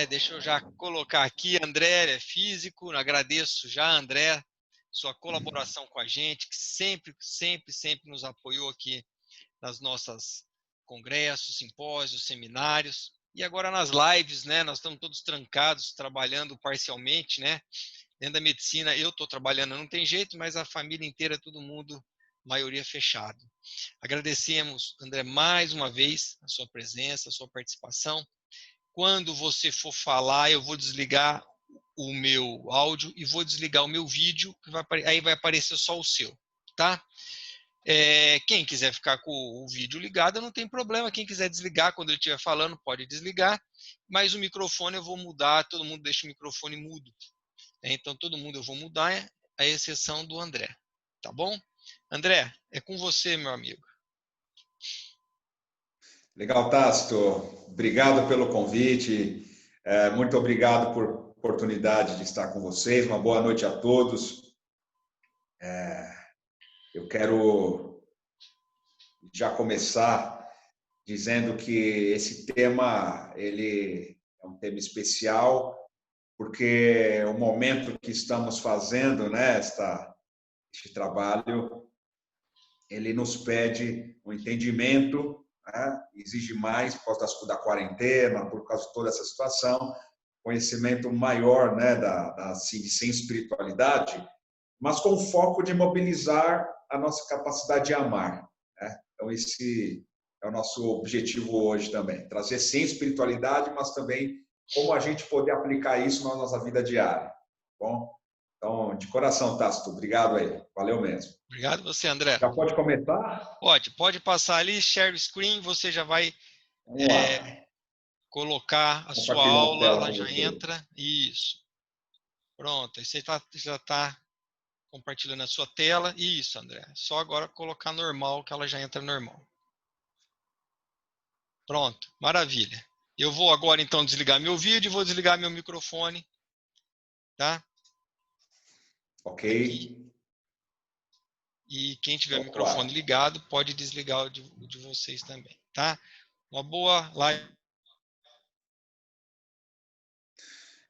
Deixa eu já colocar aqui, André é físico, agradeço já, André, sua colaboração com a gente, que sempre nos apoiou aqui nas nossas congressos, simpósios, seminários, e agora nas lives, né? Nós estamos todos trancados, trabalhando parcialmente, né? Dentro da medicina, eu estou trabalhando, não tem jeito, mas a família inteira, todo mundo, maioria fechado. Agradecemos, André, mais uma vez a sua presença, a sua participação. Quando você for falar, eu vou desligar o meu áudio e vou desligar o meu vídeo, aí vai aparecer só o seu, tá? Quem quiser ficar com o vídeo ligado, não tem problema. Quem quiser desligar quando eu estiver falando, pode desligar. Mas o microfone eu vou mudar, todo mundo deixa o microfone mudo. Então, todo mundo eu vou mudar, a exceção do André. Tá bom? André, é com você, meu amigo. Legal, Tácito. Obrigado pelo convite. Muito obrigado por a oportunidade de estar com vocês. Uma boa noite a todos. Eu quero já começar dizendo que esse tema ele é um tema especial, porque o momento que estamos fazendo, né, este trabalho, ele nos pede um entendimento, né, exige mais por causa da quarentena, por causa de toda essa situação, conhecimento maior, né, sem espiritualidade, mas com o foco de mobilizar a nossa capacidade de amar, né? Então, esse é o nosso objetivo hoje também, trazer sim espiritualidade, mas também como a gente poder aplicar isso na nossa vida diária. Tá bom? Então, de coração, Tácito, obrigado aí. Valeu mesmo. Obrigado você, André. Já pode começar? Pode passar ali, share screen, você já vai Vamos lá. colocar a sua Compartilhar a aula, tela ela com já você. entra. Isso. Pronto, aí você já está compartilhando a sua tela. Isso, André. Só agora colocar normal, que ela já entra normal. Pronto, maravilha. Eu vou agora, então, desligar meu vídeo e vou desligar meu microfone. Tá? Ok. Aqui. E quem tiver o microfone ligado, pode desligar o de vocês também. Tá? Uma boa live.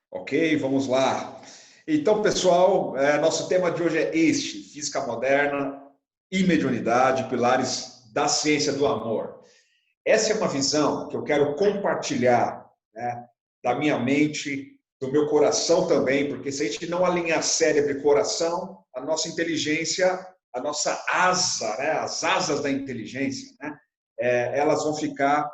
Ok, vamos lá. Então, pessoal, nosso tema de hoje é este: física moderna e mediunidade, pilares da ciência do amor. Essa é uma visão que eu quero compartilhar, né, da minha mente, do meu coração também, porque se a gente não alinhar cérebro e coração, a nossa inteligência, a nossa asa, né, as asas da inteligência, né, elas vão ficar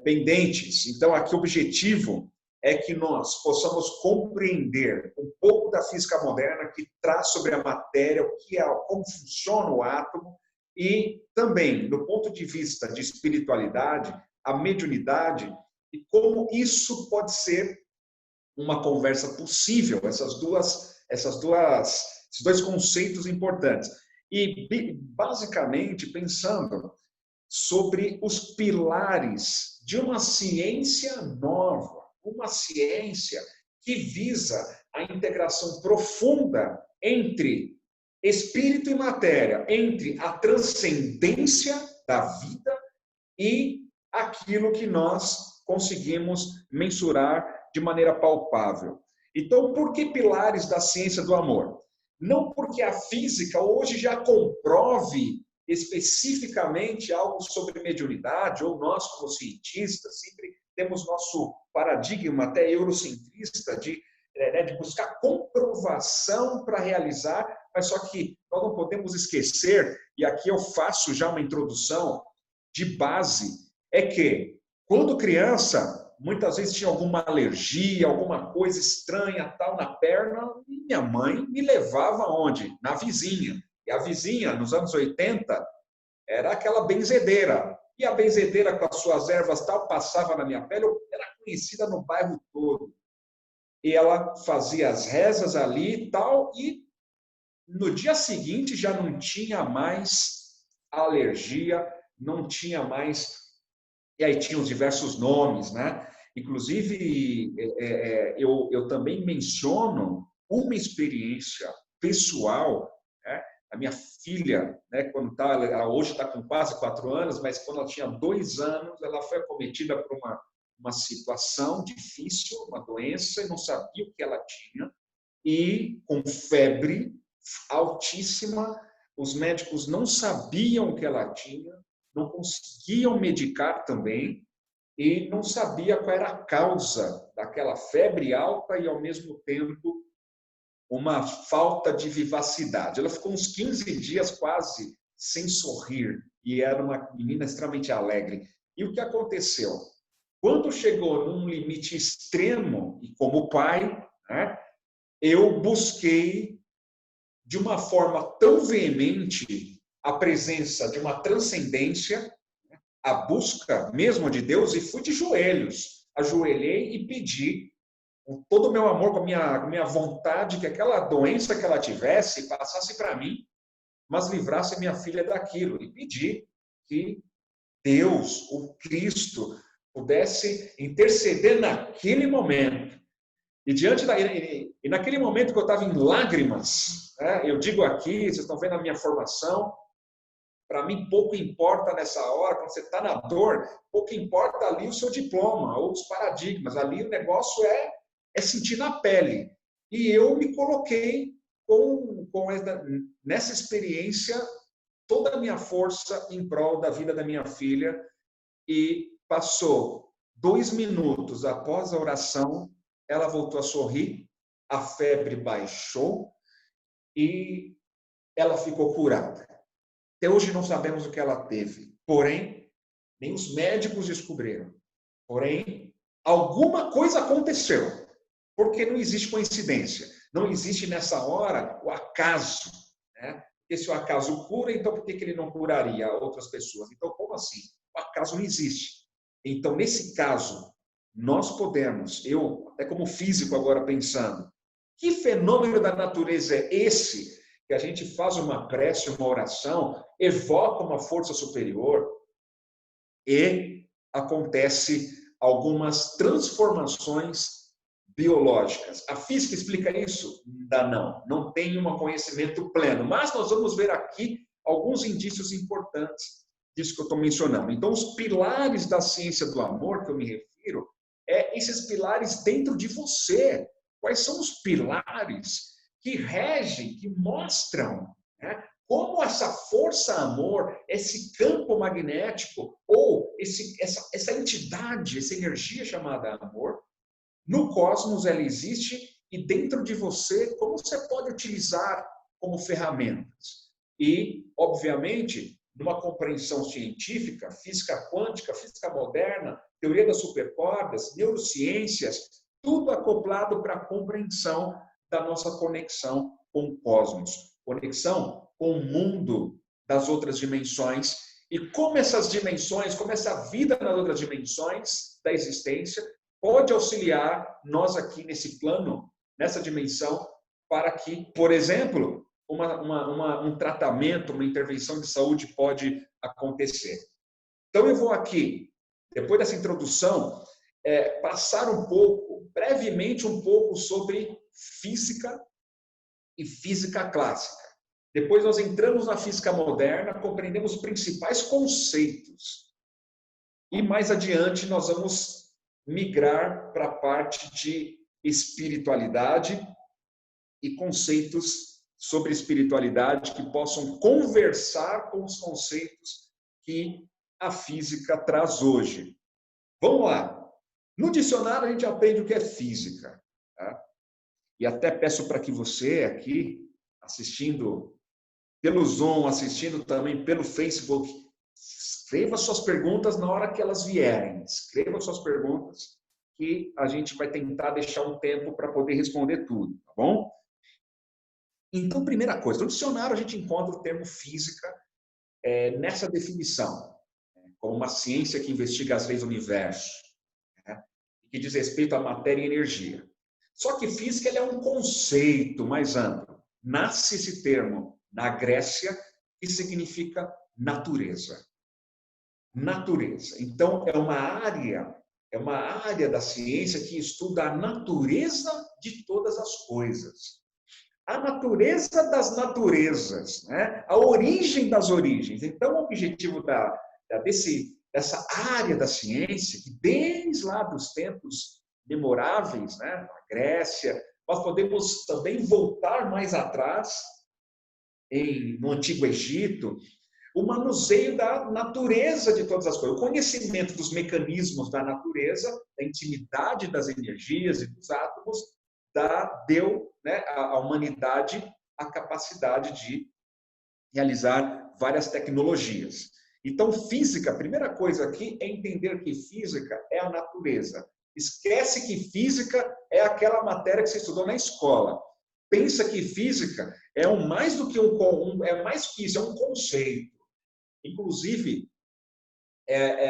pendentes. Então, aqui o objetivo é que nós possamos compreender um pouco da física moderna, que traz sobre a matéria, o que é, como funciona o átomo, e também, do ponto de vista de espiritualidade, a mediunidade, e como isso pode ser uma conversa possível, esses dois conceitos importantes. E, basicamente, pensando sobre os pilares de uma ciência nova, uma ciência que visa a integração profunda entre espírito e matéria, entre a transcendência da vida e aquilo que nós conseguimos mensurar de maneira palpável. Então, por que pilares da ciência do amor? Não porque a física hoje já comprove especificamente algo sobre mediunidade, ou nós, como cientistas, sempre temos nosso paradigma até eurocentrista de buscar comprovação para realizar, mas só que nós não podemos esquecer, e aqui eu faço já uma introdução de base, é que quando criança, muitas vezes tinha alguma alergia, alguma coisa estranha tal na perna, e minha mãe me levava onde? Na vizinha. E a vizinha, nos anos 80, era aquela benzedeira. E a benzedeira, com as suas ervas tal, passava na minha pele, era conhecida no bairro todo. E ela fazia as rezas ali e tal, e no dia seguinte já não tinha mais alergia, não tinha mais. E aí tinha os diversos nomes, né? Inclusive, eu também menciono uma experiência pessoal, né? A minha filha, né, quando ela hoje está com quase 4 anos, mas quando ela tinha 2 anos, ela foi acometida por uma situação difícil, uma doença, e não sabia o que ela tinha, e com febre altíssima, os médicos não sabiam o que ela tinha, não conseguiam medicar também, e não sabia qual era a causa daquela febre alta e, ao mesmo tempo, uma falta de vivacidade. Ela ficou uns 15 dias quase sem sorrir, e era uma menina extremamente alegre. E o que aconteceu? Quando chegou num limite extremo, e como pai, né, eu busquei, de uma forma tão veemente, a presença de uma transcendência, a busca mesmo de Deus, e fui de joelhos, ajoelhei e pedi, com todo o meu amor, com a minha vontade, que aquela doença que ela tivesse passasse para mim, mas livrasse minha filha daquilo. E pedi que Deus, o Cristo, pudesse interceder naquele momento. E e naquele momento que eu estava em lágrimas, né, eu digo aqui, vocês estão vendo a minha formação, para mim pouco importa nessa hora, quando você está na dor, pouco importa ali o seu diploma, ou os paradigmas, ali o negócio é sentir na pele. E eu me coloquei nessa experiência toda a minha força em prol da vida da minha filha, e passou 2 minutos após a oração, ela voltou a sorrir, a febre baixou e ela ficou curada. Até hoje não sabemos o que ela teve, porém, nem os médicos descobriram. Porém, alguma coisa aconteceu, porque não existe coincidência, não existe nessa hora o acaso, né? Porque se o acaso cura, então por que ele não curaria outras pessoas? Então, como assim? O acaso não existe. Então, nesse caso, nós podemos, eu, até como físico agora pensando, que fenômeno da natureza é esse que a gente faz uma prece, uma oração, evoca uma força superior e acontece algumas transformações biológicas. A física explica isso? Não tem um conhecimento pleno, mas nós vamos ver aqui alguns indícios importantes disso que eu estou mencionando. Então, os pilares da ciência do amor que eu me refiro esses pilares dentro de você. Quais são os pilares que regem, que mostram, né, como essa força amor, esse campo magnético, ou essa entidade, essa energia chamada amor, no cosmos ela existe, e dentro de você, como você pode utilizar como ferramentas. E, obviamente, numa compreensão científica, física quântica, física moderna, teoria das supercordas, neurociências, tudo acoplado para a compreensão da nossa conexão com o cosmos, conexão com o mundo das outras dimensões, e como essas dimensões, como essa vida nas outras dimensões da existência pode auxiliar nós aqui nesse plano, nessa dimensão, para que, por exemplo, um tratamento, uma intervenção de saúde pode acontecer. Então, eu vou aqui, depois dessa introdução, passar brevemente um pouco sobre física e física clássica. Depois nós entramos na física moderna, compreendemos os principais conceitos. E mais adiante nós vamos migrar para a parte de espiritualidade e conceitos sobre espiritualidade que possam conversar com os conceitos que a física traz hoje. Vamos lá. No dicionário a gente aprende o que é física, tá? E até peço para que você aqui, assistindo pelo Zoom, assistindo também pelo Facebook, escreva suas perguntas na hora que elas vierem. Escreva suas perguntas que a gente vai tentar deixar um tempo para poder responder tudo, tá bom? Então, primeira coisa, no dicionário a gente encontra o termo física nessa definição, como uma ciência que investiga as leis do universo, né, que diz respeito à matéria e energia. Só que física é um conceito mais amplo. Nasce esse termo na Grécia, que significa natureza. Natureza. Então, é uma área da ciência que estuda a natureza de todas as coisas. A natureza das naturezas, né? A origem das origens. Então, o objetivo essa área da ciência, que desde lá dos tempos memoráveis, né, na Grécia, nós podemos também voltar mais atrás, no Antigo Egito, o manuseio da natureza de todas as coisas, o conhecimento dos mecanismos da natureza, da intimidade das energias e dos átomos, deu, né, à humanidade a capacidade de realizar várias tecnologias. Então, física, a primeira coisa aqui é entender que física é a natureza. Esquece que física é aquela matéria que você estudou na escola. Pensa que física é mais do que é mais que isso, é um conceito. Inclusive,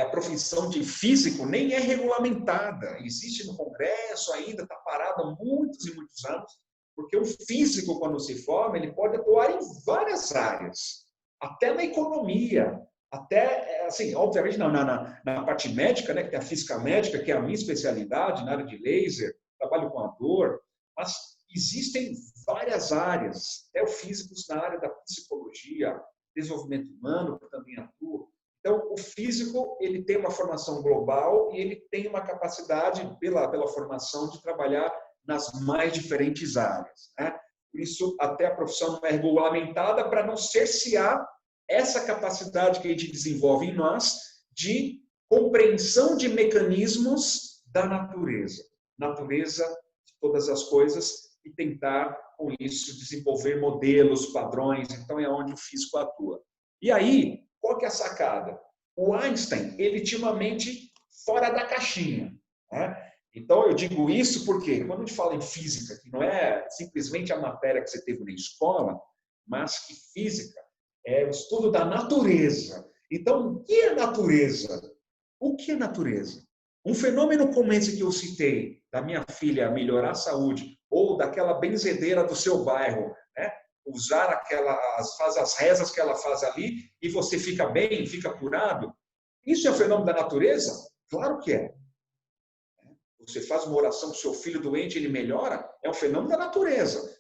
a profissão de físico nem é regulamentada. Existe no Congresso ainda, está parado há muitos e muitos anos, porque o físico, quando se forma, ele pode atuar em várias áreas, até na economia, até, assim, obviamente, na parte médica, né, que tem a física médica, que é a minha especialidade, na área de laser, trabalho com a dor, mas existem várias áreas, até físicos na área da psicologia, desenvolvimento humano, que também atua. Então, o físico, ele tem uma formação global e ele tem uma capacidade, pela formação, de trabalhar nas mais diferentes áreas, né? Por isso, até a profissão não é regulamentada para não cercear essa capacidade que a gente desenvolve em nós de compreensão de mecanismos da natureza de todas as coisas, e tentar, com isso, desenvolver modelos, padrões. Então, é onde o físico atua. E aí, qual que é a sacada? O Einstein, ele tinha uma mente fora da caixinha, né? Então, eu digo isso porque, quando a gente fala em física, que não é simplesmente a matéria que você teve na escola, mas que física é o estudo da natureza. Então, o que é natureza? O que é natureza? Um fenômeno como esse que eu citei, da minha filha melhorar a saúde, ou daquela benzedeira do seu bairro, né? Usar faz as rezas que ela faz ali e você fica bem, fica curado. Isso é um fenômeno da natureza? Claro que é. Você faz uma oração para o seu filho doente, ele melhora, é um fenômeno da natureza.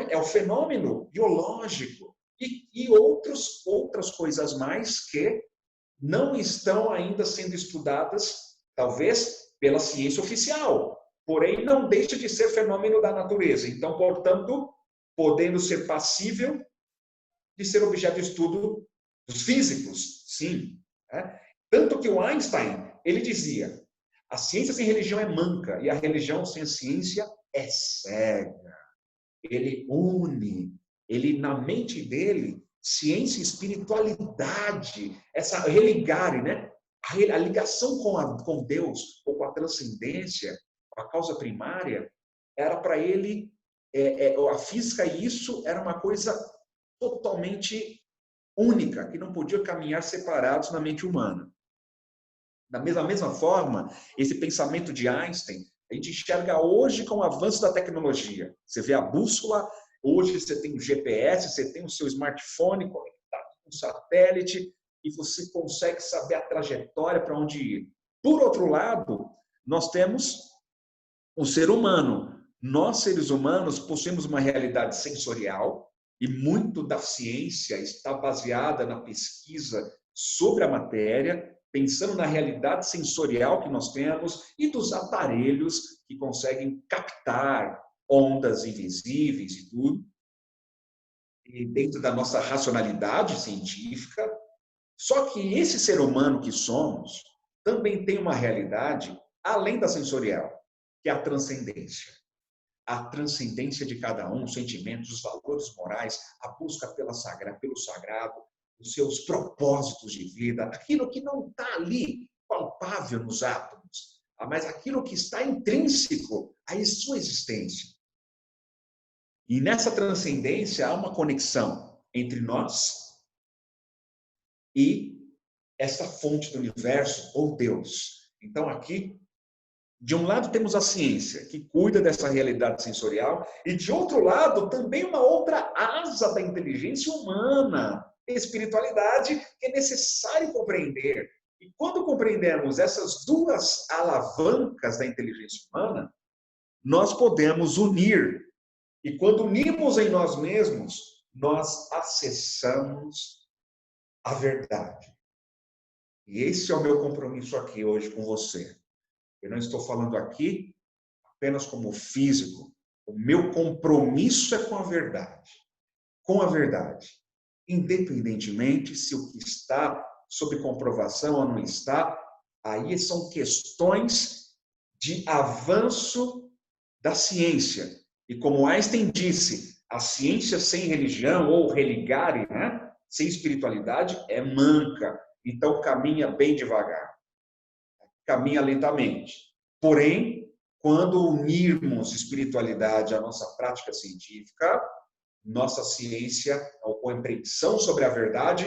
É um fenômeno biológico. E outras coisas mais que não estão ainda sendo estudadas, talvez, pela ciência oficial. Porém, não deixa de ser fenômeno da natureza. Então, portanto, podendo ser passível de ser objeto de estudo dos físicos, sim. Né? Tanto que o Einstein, ele dizia, a ciência sem religião é manca e a religião sem ciência é cega. Ele une, na mente dele, ciência e espiritualidade, essa religare, né? A ligação com Deus, ou com a transcendência, com a causa primária, era para ele, a física, e isso era uma coisa totalmente única, que não podia caminhar separados na mente humana. Da mesma forma, esse pensamento de Einstein, a gente enxerga hoje com o avanço da tecnologia. Você vê a bússola, hoje você tem o GPS, você tem o seu smartphone conectado com o satélite e você consegue saber a trajetória para onde ir. Por outro lado, nós temos o ser humano. Nós, seres humanos, possuímos uma realidade sensorial e muito da ciência está baseada na pesquisa sobre a matéria, pensando na realidade sensorial que nós temos e dos aparelhos que conseguem captar ondas invisíveis e tudo. E dentro da nossa racionalidade científica. Só que esse ser humano que somos também tem uma realidade além da sensorial, que é a transcendência. A transcendência de cada um, os sentimentos, os valores morais, a busca pelo sagrado, os seus propósitos de vida, aquilo que não está ali palpável nos átomos, mas aquilo que está intrínseco à sua existência. E nessa transcendência há uma conexão entre nós e essa fonte do universo, ou Deus. Então, aqui, de um lado temos a ciência, que cuida dessa realidade sensorial, e de outro lado, também uma outra asa da inteligência humana, a espiritualidade, que é necessário compreender. E quando compreendemos essas duas alavancas da inteligência humana, nós podemos unir. E quando unimos em nós mesmos, nós acessamos a verdade. E esse é o meu compromisso aqui hoje com você. Eu não estou falando aqui apenas como físico. O meu compromisso é com a verdade. Com a verdade. Independentemente se o que está sob comprovação ou não está, aí são questões de avanço da ciência. E como Einstein disse, a ciência sem religião, ou religare, né? Sem espiritualidade, é manca. Então, caminha bem devagar. Caminha lentamente. Porém, quando unirmos espiritualidade à nossa prática científica, nossa ciência, a compreensão sobre a verdade,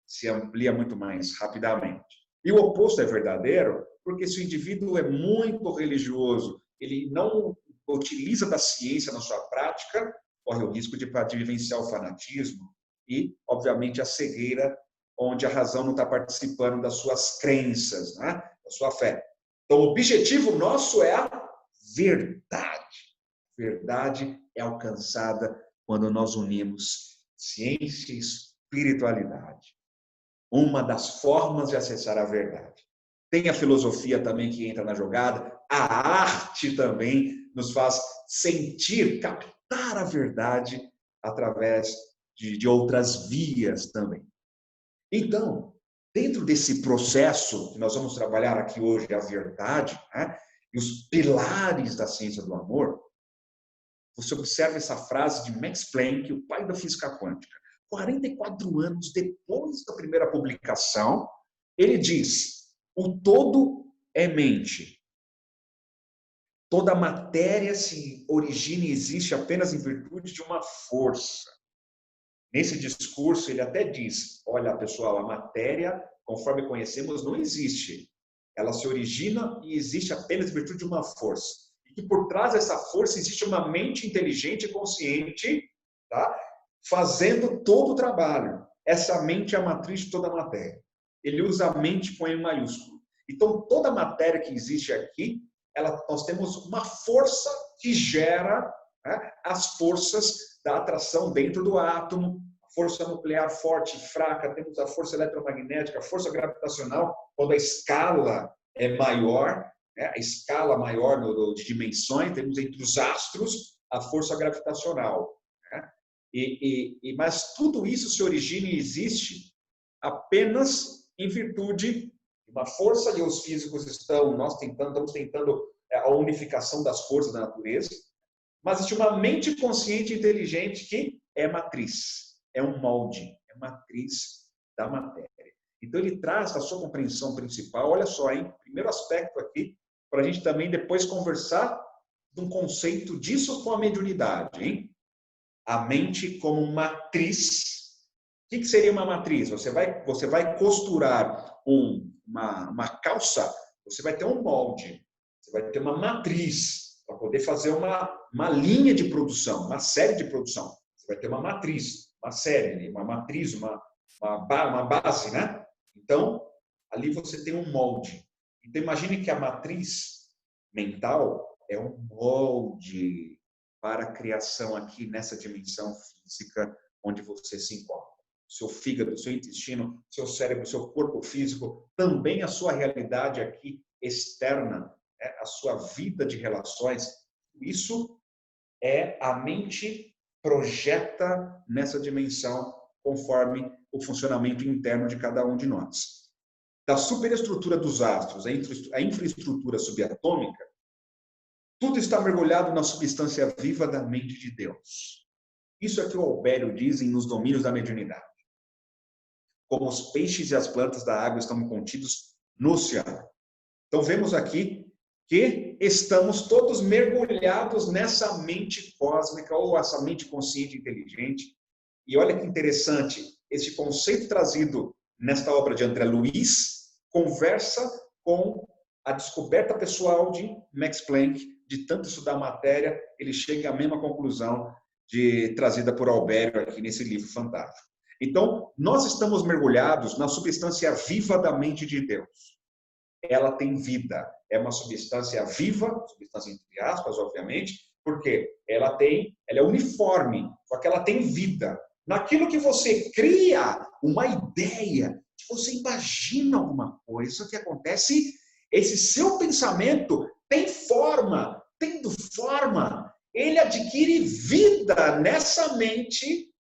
se amplia muito mais rapidamente. E o oposto é verdadeiro, porque se o indivíduo é muito religioso, ele não utiliza da ciência na sua prática, corre o risco de vivenciar o fanatismo e, obviamente, a cegueira, onde a razão não está participando das suas crenças, né? Da sua fé. Então, o objetivo nosso é a verdade. Verdade é alcançada quando nós unimos ciência e espiritualidade. Uma das formas de acessar a verdade. Tem a filosofia também que entra na jogada, a arte também nos faz sentir, captar a verdade através de outras vias também. Então, dentro desse processo que nós vamos trabalhar aqui hoje, a verdade, né, e os pilares da ciência do amor, você observa essa frase de Max Planck, o pai da física quântica. 44 anos depois da primeira publicação, ele diz: o todo é mente. Toda matéria se origina e existe apenas em virtude de uma força. Nesse discurso, ele até diz: olha, pessoal, a matéria, conforme conhecemos, não existe. Ela se origina e existe apenas em virtude de uma força. E que por trás dessa força existe uma mente inteligente e consciente, tá? Fazendo todo o trabalho. Essa mente é a matriz de toda a matéria. Ele usa a mente com M maiúsculo. Então, toda a matéria que existe aqui, nós temos uma força que gera, né, as forças da atração dentro do átomo, força nuclear forte e fraca, temos a força eletromagnética, a força gravitacional, quando a escala é maior, né, a escala maior de dimensões, temos entre os astros a força gravitacional. Né? Mas tudo isso se origina e existe apenas em virtude de uma força, e os físicos estamos tentando a unificação das forças da natureza, mas existe uma mente consciente e inteligente que é matriz, é um molde, é matriz da matéria. Então ele traz a sua compreensão principal, olha só, hein? Primeiro aspecto aqui, para a gente também depois conversar de um conceito disso com a mediunidade, hein? A mente como matriz. O que seria uma matriz? Você vai costurar uma calça, você vai ter um molde, você vai ter uma matriz para poder fazer uma linha de produção, uma série de produção. Você vai ter uma matriz, uma série, uma matriz, uma base, né? Então, ali você tem um molde. Então, imagine que a matriz mental é um molde para a criação aqui nessa dimensão física onde você se encontra. Seu fígado, seu intestino, seu cérebro, seu corpo físico, também a sua realidade aqui externa, a sua vida de relações, isso é a mente projeta nessa dimensão conforme o funcionamento interno de cada um de nós. Da superestrutura dos astros, a infraestrutura subatômica, tudo está mergulhado na substância viva da mente de Deus. Isso é que o Albério diz nos domínios da mediunidade. Como os peixes e as plantas da água estão contidos no oceano. Então, vemos aqui que estamos todos mergulhados nessa mente cósmica ou essa mente consciente e inteligente. E olha que interessante, esse conceito trazido nesta obra de André Luiz conversa com a descoberta pessoal de Max Planck, de tanto estudar a matéria, ele chega à mesma conclusão trazida por Albério aqui nesse livro fantástico. Então, nós estamos mergulhados na substância viva da mente de Deus. Ela tem vida, é uma substância viva, substância entre aspas, obviamente, porque ela é uniforme, só que ela tem vida. Naquilo que você cria uma ideia você imagina alguma coisa que acontece, esse seu pensamento tem forma, tendo forma, ele adquire vida nessa mente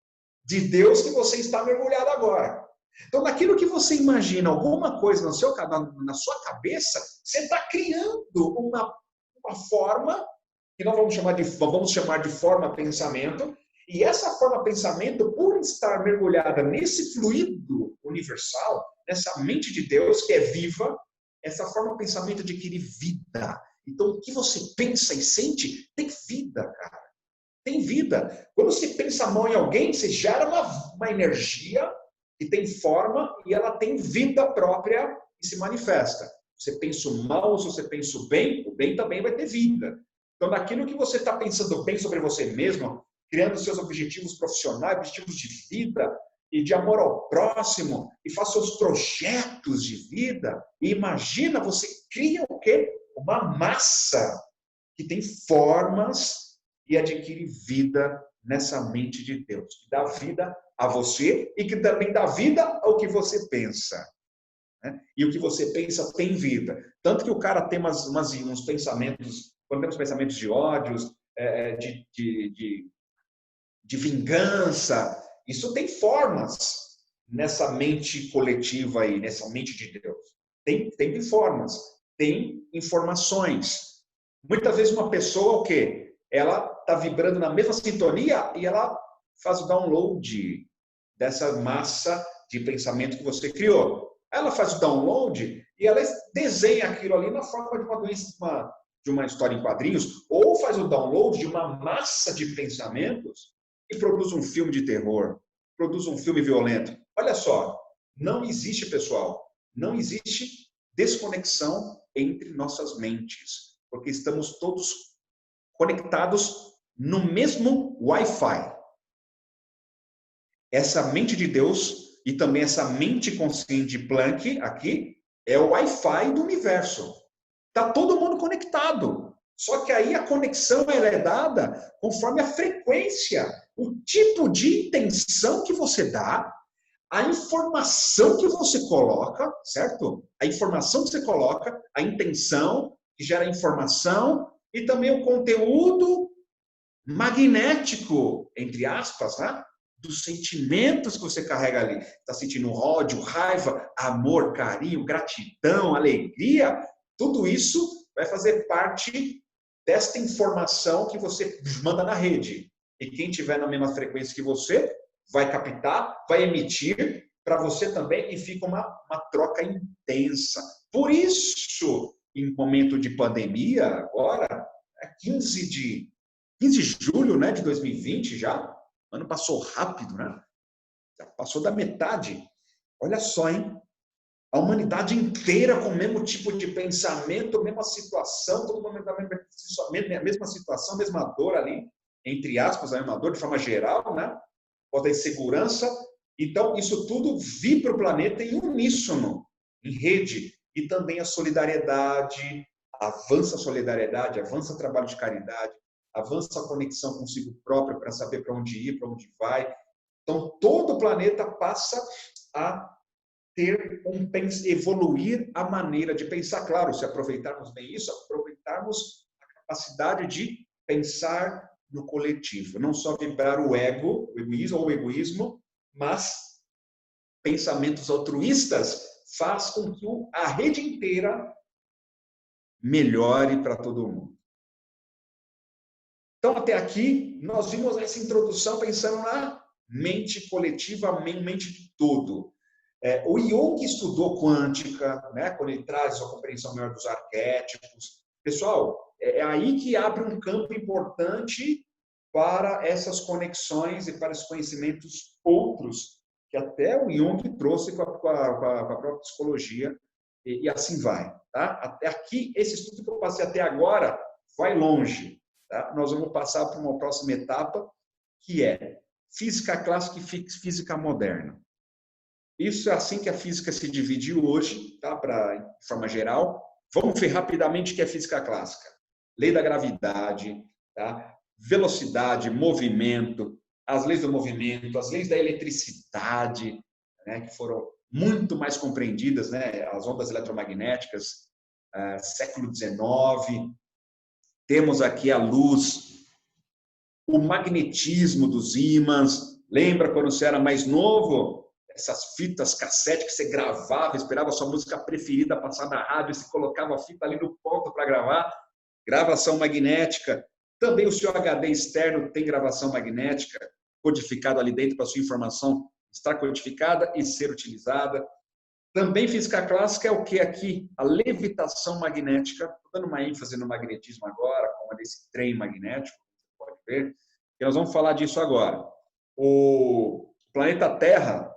de Deus que você está mergulhado agora. Então, naquilo que você imagina, alguma coisa na sua cabeça, você está criando uma forma, que nós vamos chamar de forma pensamento, e essa forma pensamento, por estar mergulhada nesse fluido universal, nessa mente de Deus que é viva, essa forma pensamento adquire vida. Então, o que você pensa e sente tem vida, cara. Tem vida. Quando você pensa mal em alguém, você gera uma energia que tem forma e ela tem vida própria e se manifesta. Você pensa mal, se você pensa o bem também vai ter vida. Então, naquilo que você está pensando bem sobre você mesmo, criando seus objetivos profissionais, objetivos de vida e de amor ao próximo, e faz seus projetos de vida, e imagina, você cria o quê? Uma massa que tem formas e adquire vida nessa mente de Deus, que dá vida a você e que também dá vida ao que você pensa. Né? E o que você pensa tem vida. Tanto que o cara tem uns pensamentos, quando temos pensamentos de ódios, de vingança, isso tem formas nessa mente coletiva aí, nessa mente de Deus. Tem formas, tem informações. Muitas vezes uma pessoa, o quê? Ela está vibrando na mesma sintonia e ela faz o download dessa massa de pensamento que você criou. Ela faz o download e ela desenha aquilo ali na forma de uma doença, de uma história em quadrinhos, ou faz o download de uma massa de pensamentos e produz um filme de terror, produz um filme violento. Olha só, não existe, pessoal, não existe desconexão entre nossas mentes, porque estamos todos conectados no mesmo Wi-Fi. Essa mente de Deus e também essa mente consciente de Planck aqui é o Wi-Fi do universo. Está todo mundo conectado. Só que aí a conexão ela é dada conforme a frequência, o tipo de intenção que você dá, a informação que você coloca, certo? A informação que você coloca, a intenção que gera informação e também o conteúdo magnético, entre aspas, né? Dos sentimentos que você carrega ali. Está sentindo ódio, raiva, amor, carinho, gratidão, alegria. Tudo isso vai fazer parte desta informação que você manda na rede. E quem tiver na mesma frequência que você vai captar, vai emitir para você também e fica uma troca intensa. Por isso, em momento de pandemia, agora, é 15 de julho, né, de 2020 já, o ano passou rápido, né? Já passou da metade. Olha só, hein? A humanidade inteira com o mesmo tipo de pensamento, mesma situação, todo mundo a mesma situação, a mesma dor ali, entre aspas, a mesma dor de forma geral, né? Pós da insegurança. Então, isso tudo vibra o planeta em uníssono, em rede. E também a solidariedade, avança a solidariedade, avança o trabalho de caridade, avança a conexão consigo próprio para saber para onde ir, para onde vai. Então, todo o planeta passa a evoluir a maneira de pensar. Claro, se aproveitarmos bem isso, aproveitarmos a capacidade de pensar no coletivo. Não só vibrar o ego, o egoísmo, mas pensamentos altruístas faz com que a rede inteira melhore para todo mundo. Então, até aqui, nós vimos essa introdução pensando na mente coletiva, mente de todo. O Jung estudou quântica, né, quando ele traz a compreensão maior dos arquétipos. Pessoal, é aí que abre um campo importante para essas conexões e para esses conhecimentos outros, que até o Jung trouxe com a própria psicologia, e assim vai. Tá? Até aqui, esse estudo que eu passei até agora vai longe. Tá? Nós vamos passar para uma próxima etapa, que é física clássica e física moderna. Isso é assim que a física se divide hoje, tá? De forma geral. Vamos ver rapidamente o que é física clássica. Lei da gravidade, tá? Velocidade, movimento, as leis do movimento, as leis da eletricidade, né? Que foram muito mais compreendidas, né? As ondas eletromagnéticas, século XIX. Temos aqui a luz, o magnetismo dos ímãs. Lembra quando você era mais novo? Essas fitas cassete que você gravava, esperava a sua música preferida passar na rádio, e você colocava a fita ali no ponto para gravar. Gravação magnética. Também o seu HD externo tem gravação magnética, codificado ali dentro para a sua informação estar codificada e ser utilizada. Também física clássica é o que aqui? A levitação magnética. Estou dando uma ênfase no magnetismo agora, como desse trem magnético, você pode ver. E nós vamos falar disso agora. O planeta Terra,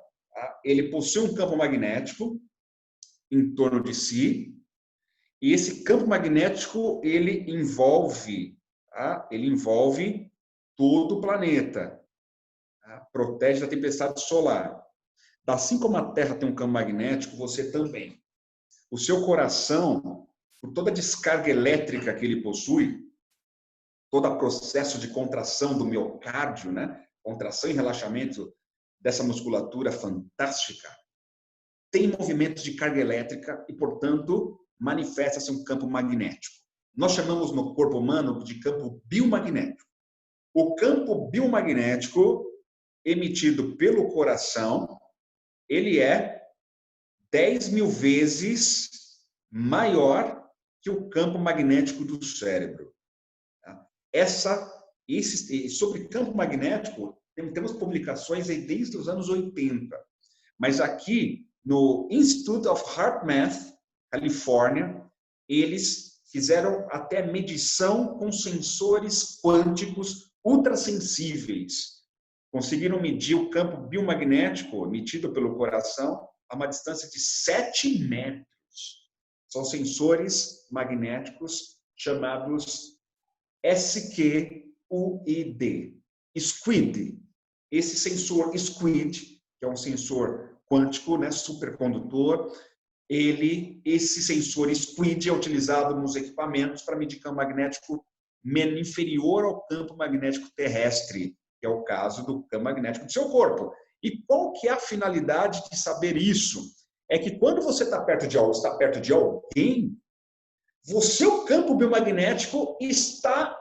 ele possui um campo magnético em torno de si, e esse campo magnético ele envolve todo o planeta, protege da tempestade solar. Assim como a Terra tem um campo magnético, você também. O seu coração, por toda a descarga elétrica que ele possui, todo o processo de contração do miocárdio, né? Contração e relaxamento dessa musculatura fantástica, tem movimentos de carga elétrica e, portanto, manifesta-se um campo magnético. Nós chamamos no corpo humano de campo biomagnético. O campo biomagnético emitido pelo coração, ele é 10.000 vezes maior que o campo magnético do cérebro. Sobre campo magnético, temos publicações aí desde os anos 80. Mas aqui, no Institute of HeartMath, Califórnia, eles fizeram até medição com sensores quânticos ultrassensíveis. Conseguiram medir o campo biomagnético emitido pelo coração a uma distância de 7 metros. São sensores magnéticos chamados SQUID. SQUID. Esse sensor SQUID, que é um sensor quântico, né, supercondutor, esse sensor SQUID é utilizado nos equipamentos para medir campo magnético inferior ao campo magnético terrestre, que é o caso do campo magnético do seu corpo. E qual que é a finalidade de saber isso? É que quando você está perto de alguém, o seu campo biomagnético está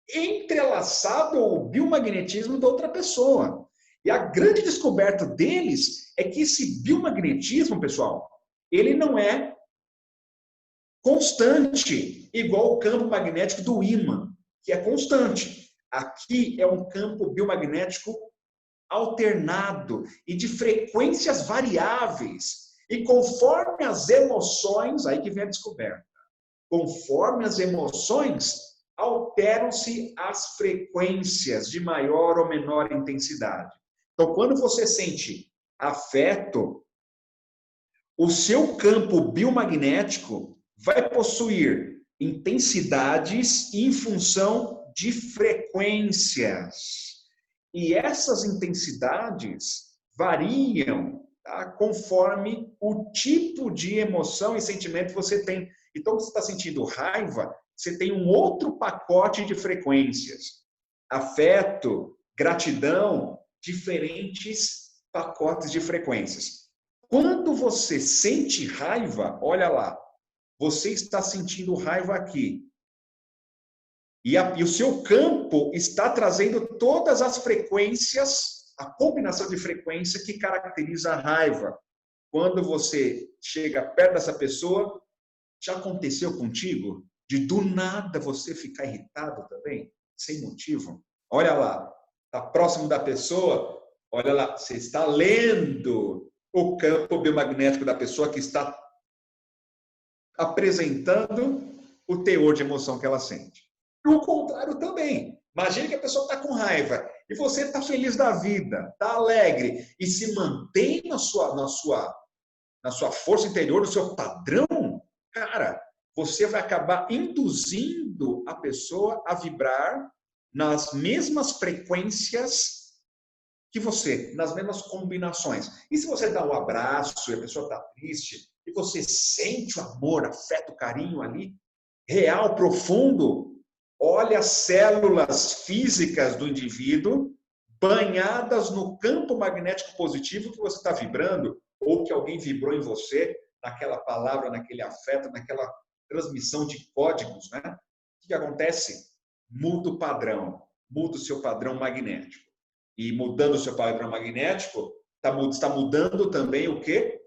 entrelaçado ao biomagnetismo da outra pessoa. E a grande descoberta deles é que esse biomagnetismo, pessoal, ele não é constante, igual o campo magnético do ímã, que é constante. Aqui é um campo biomagnético alternado e de frequências variáveis. E conforme as emoções, aí que vem a descoberta, conforme as emoções, alteram-se as frequências de maior ou menor intensidade. Então, quando você sente afeto, o seu campo biomagnético vai possuir intensidades em função de frequências. E essas intensidades variam, tá, conforme o tipo de emoção e sentimento que você tem. Então, você está sentindo raiva, você tem um outro pacote de frequências. Afeto, gratidão, diferentes pacotes de frequências. Quando você sente raiva, olha lá, você está sentindo raiva aqui. E o seu campo está trazendo todas as frequências, a combinação de frequência que caracteriza a raiva. Quando você chega perto dessa pessoa, já aconteceu contigo de do nada você ficar irritado também, sem motivo? Olha lá, está próximo da pessoa, olha lá, você está lendo o campo biomagnético da pessoa que está apresentando o teor de emoção que ela sente. E o contrário também. Imagine que a pessoa está com raiva e você está feliz da vida, está alegre e se mantém na sua força interior, no seu padrão, cara, você vai acabar induzindo a pessoa a vibrar nas mesmas frequências que você, nas mesmas combinações. E se você dá um abraço e a pessoa está triste, e você sente o amor, afeto, carinho ali, real, profundo, olha as células físicas do indivíduo banhadas no campo magnético positivo que você está vibrando, ou que alguém vibrou em você, naquela palavra, naquele afeto, naquela transmissão de códigos, né? O que acontece? Muda o padrão, muda o seu padrão magnético. E mudando o seu padrão magnético, está mudando também o quê?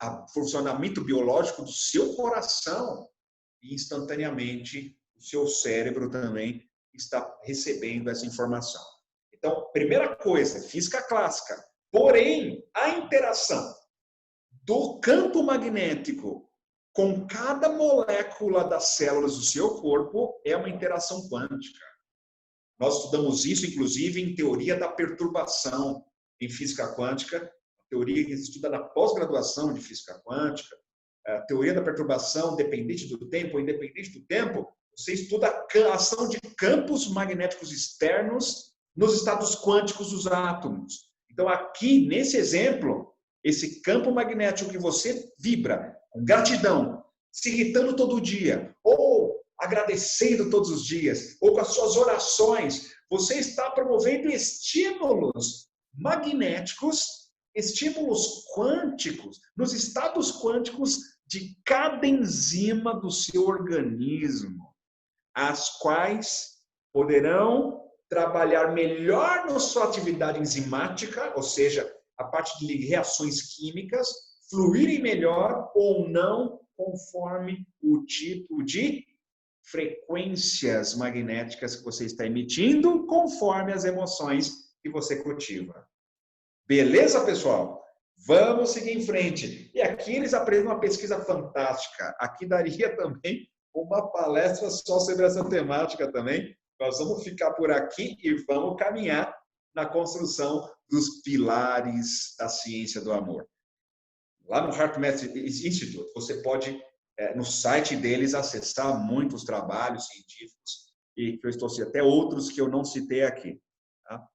O funcionamento biológico do seu coração. E instantaneamente o seu cérebro também está recebendo essa informação. Então, primeira coisa, física clássica. Porém, a interação do campo magnético com cada molécula das células do seu corpo é uma interação quântica. Nós estudamos isso, inclusive, em teoria da perturbação em física quântica, teoria que se estuda na pós-graduação de física quântica, a teoria da perturbação dependente do tempo ou independente do tempo, você estuda a ação de campos magnéticos externos nos estados quânticos dos átomos. Então, aqui, nesse exemplo, esse campo magnético que você vibra com gratidão, se irritando todo dia, ou agradecendo todos os dias, ou com as suas orações, você está promovendo estímulos magnéticos, estímulos quânticos, nos estados quânticos de cada enzima do seu organismo, as quais poderão trabalhar melhor na sua atividade enzimática, ou seja, a parte de reações químicas, fluírem melhor ou não, conforme o tipo de frequências magnéticas que você está emitindo, conforme as emoções que você cultiva. Beleza, pessoal? Vamos seguir em frente. E aqui eles apresentam uma pesquisa fantástica. Aqui daria também uma palestra só sobre essa temática também. Nós vamos ficar por aqui e vamos caminhar na construção dos pilares da ciência do amor. Lá no HeartMath Institute, você pode, no site deles, acessar muitos trabalhos científicos e que eu estou citando, até outros que eu não citei aqui. Tá?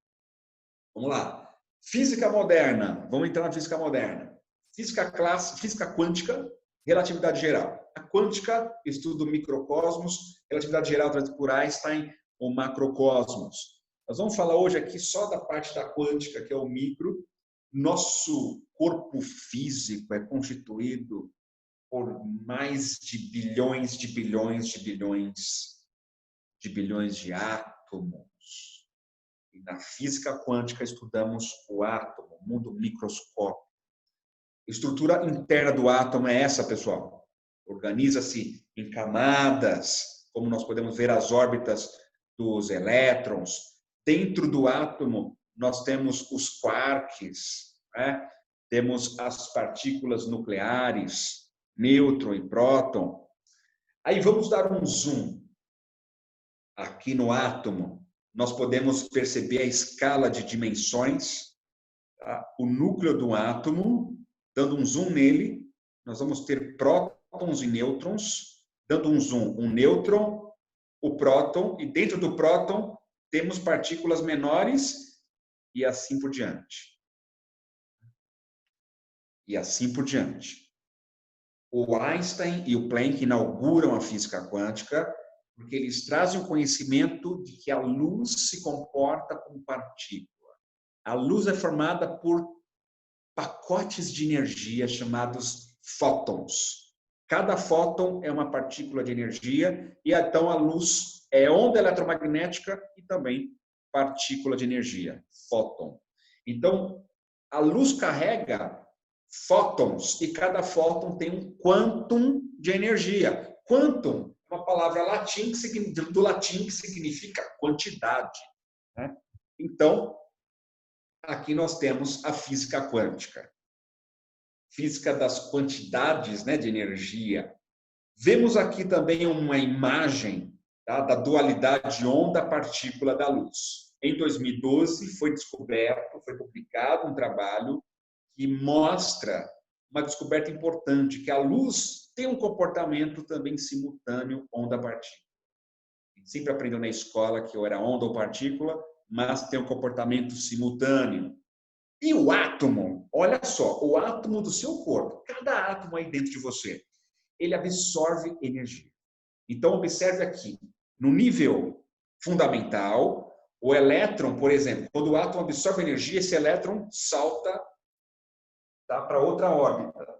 Vamos lá. Física moderna. Vamos entrar na física moderna. Física clássica, física quântica, relatividade geral. A quântica, estudo do microcosmos, relatividade geral trazida por Einstein, o macrocosmos. Nós vamos falar hoje aqui só da parte da quântica, que é o micro. Nosso corpo físico é constituído por mais de bilhões de bilhões de bilhões de bilhões de átomos. E na física quântica estudamos o átomo, o mundo microscópico. A estrutura interna do átomo é essa, pessoal. Organiza-se em camadas, como nós podemos ver as órbitas dos elétrons. Dentro do átomo, nós temos os quarks, né? Temos as partículas nucleares, nêutron e próton. Aí vamos dar um zoom. Aqui no átomo, nós podemos perceber a escala de dimensões, tá? O núcleo do átomo, dando um zoom nele, nós vamos ter prótons e nêutrons, dando um zoom, um nêutron, o próton, e dentro do próton temos partículas menores e assim por diante. E assim por diante. O Einstein e o Planck inauguram a física quântica porque eles trazem o conhecimento de que a luz se comporta como partícula. A luz é formada por pacotes de energia chamados fótons. Cada fóton é uma partícula de energia e então a luz é onda eletromagnética e também partícula de energia, fóton. Então, a luz carrega fótons e cada fóton tem um quantum de energia. Quantum é uma palavra do latim que significa quantidade, né? Então, aqui nós temos a física quântica. Física das quantidades, né, de energia. Vemos aqui também uma imagem, tá, da dualidade onda-partícula da luz. Em 2012 foi publicado um trabalho que mostra uma descoberta importante, que a luz tem um comportamento também simultâneo onda-partícula. A gente sempre aprendeu na escola que ou era onda ou partícula, mas tem um comportamento simultâneo. E o átomo, olha só, o átomo do seu corpo, cada átomo aí dentro de você, ele absorve energia. Então, observe aqui, no nível fundamental, o elétron, por exemplo, quando o átomo absorve energia, esse elétron salta tá, para outra órbita.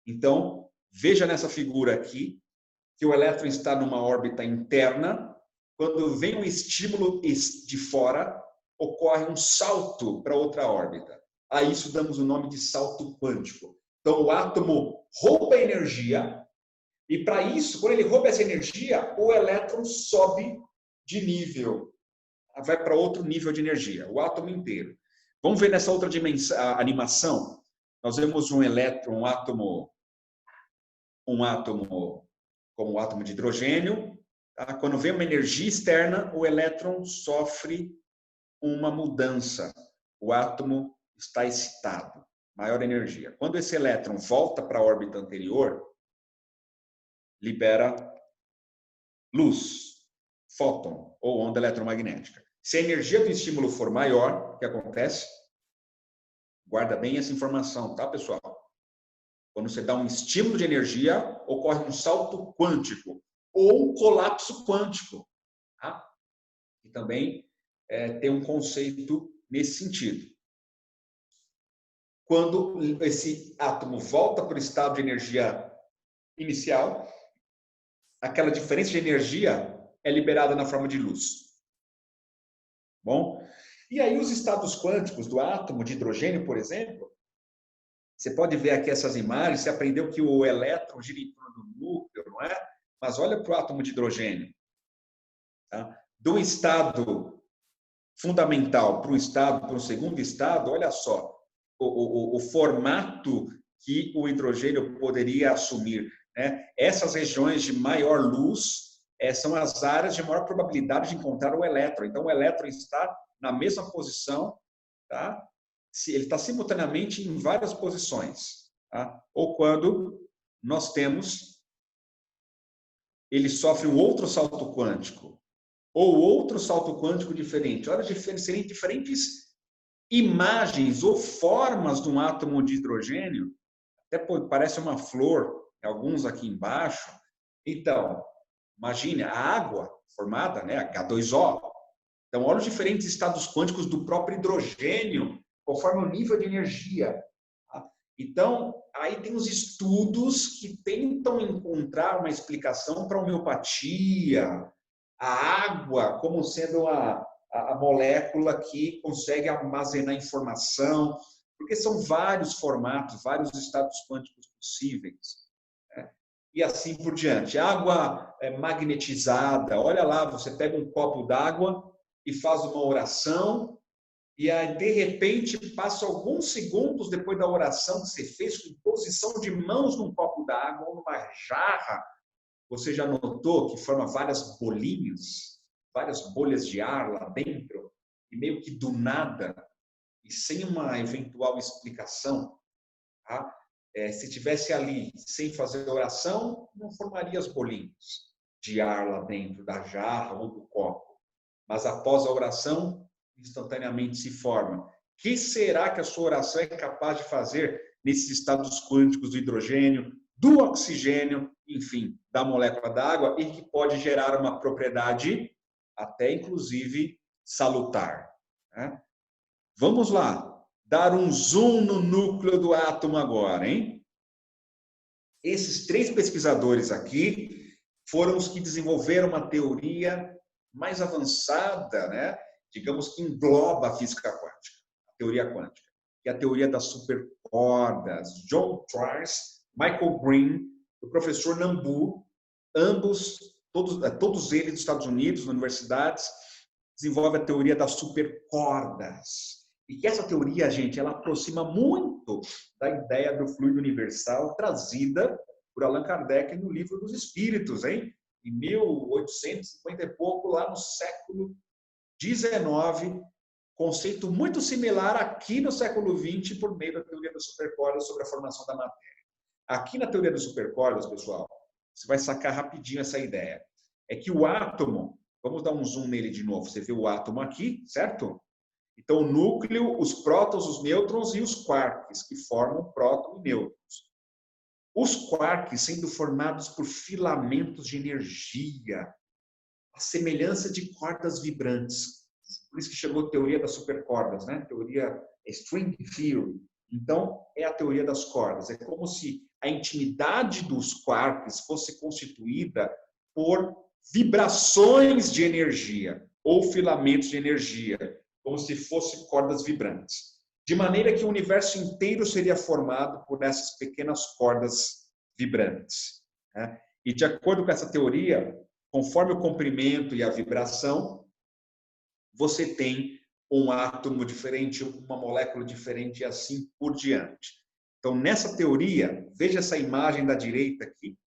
Então, veja nessa figura aqui que o elétron está numa órbita interna. Quando vem um estímulo de fora, ocorre um salto para outra órbita. A isso damos o nome de salto quântico. Então, o átomo rouba energia e, para isso, quando ele rouba essa energia, o elétron sobe de nível, vai para outro nível de energia, o átomo inteiro. Vamos ver nessa outra dimensão, animação. Nós vemos um elétron, um átomo como o átomo de hidrogênio. Tá? Quando vem uma energia externa, o elétron sofre uma mudança. O átomo está excitado, maior energia. Quando esse elétron volta para a órbita anterior, libera luz, fóton ou onda eletromagnética. Se a energia do estímulo for maior, o que acontece? Guarda bem essa informação, tá, pessoal? Quando você dá um estímulo de energia, ocorre um salto quântico ou um colapso quântico. Tá? E também tem um conceito nesse sentido. Quando esse átomo volta para o estado de energia inicial, aquela diferença de energia é liberada na forma de luz. Bom? E aí os estados quânticos do átomo de hidrogênio, por exemplo, você pode ver aqui essas imagens, você aprendeu que o elétron gira em torno do núcleo, não é? Mas olha para o átomo de hidrogênio. Tá? Do estado fundamental para um segundo estado, olha só, o formato que o hidrogênio poderia assumir. Né? Essas regiões de maior luz são as áreas de maior probabilidade de encontrar o elétron. Então, o elétron está na mesma posição, tá? Ele está simultaneamente em várias posições. Tá? Ou quando nós temos, ele sofre um outro salto quântico, ou outro salto quântico diferente. Olha, diferentes imagens ou formas de um átomo de hidrogênio, até parece uma flor, alguns aqui embaixo. Então, imagine a água formada, né, H2O. Então, olha os diferentes estados quânticos do próprio hidrogênio, conforme o nível de energia. Tá? Então, aí tem os estudos que tentam encontrar uma explicação para a homeopatia, a água como sendo a molécula que consegue armazenar informação, porque são vários formatos, vários estados quânticos possíveis. Né? E assim por diante. Água magnetizada, olha lá, você pega um copo d'água e faz uma oração, e aí, de repente, passa alguns segundos depois da oração que você fez, com posição de mãos num copo d'água ou numa jarra, você já notou que forma várias bolinhas, várias bolhas de ar lá dentro, e meio que do nada, e sem uma eventual explicação, tá? Se tivesse ali sem fazer oração, não formaria as bolinhas de ar lá dentro da jarra ou do copo. Mas após a oração, instantaneamente se forma. O que será que a sua oração é capaz de fazer nesses estados quânticos do hidrogênio, do oxigênio, enfim, da molécula d'água, e que pode gerar uma propriedade até, inclusive, salutar. Né? Vamos lá, dar um zoom no núcleo do átomo agora, hein? Esses 3 pesquisadores aqui foram os que desenvolveram uma teoria mais avançada, né? Digamos que engloba a física quântica, a teoria quântica, que é a teoria das supercordas. John Twice, Michael Green, o professor Nambu, ambos, todos eles dos Estados Unidos, nas universidades, desenvolvem a teoria das supercordas. E que essa teoria, gente, ela aproxima muito da ideia do fluido universal trazida por Allan Kardec no Livro dos Espíritos, hein? Em 1850 e pouco, lá no século XIX, conceito muito similar aqui no século XX, por meio da teoria das supercordas sobre a formação da matéria. Aqui na teoria das supercordas, pessoal, você vai sacar rapidinho essa ideia. É que o átomo, vamos dar um zoom nele de novo, você vê o átomo aqui, certo? Então, o núcleo, os prótons, os nêutrons e os quarks, que formam próton e nêutrons. Os quarks sendo formados por filamentos de energia, a semelhança de cordas vibrantes. Por isso que chegou a teoria das supercordas, né? Teoria string theory. Então, é a teoria das cordas. É como se a intimidade dos quarks fosse constituída por vibrações de energia ou filamentos de energia, como se fossem cordas vibrantes. De maneira que o universo inteiro seria formado por essas pequenas cordas vibrantes. Né? E de acordo com essa teoria, conforme o comprimento e a vibração, você tem um átomo diferente, uma molécula diferente e assim por diante. Então, nessa teoria, veja essa imagem da direita aqui,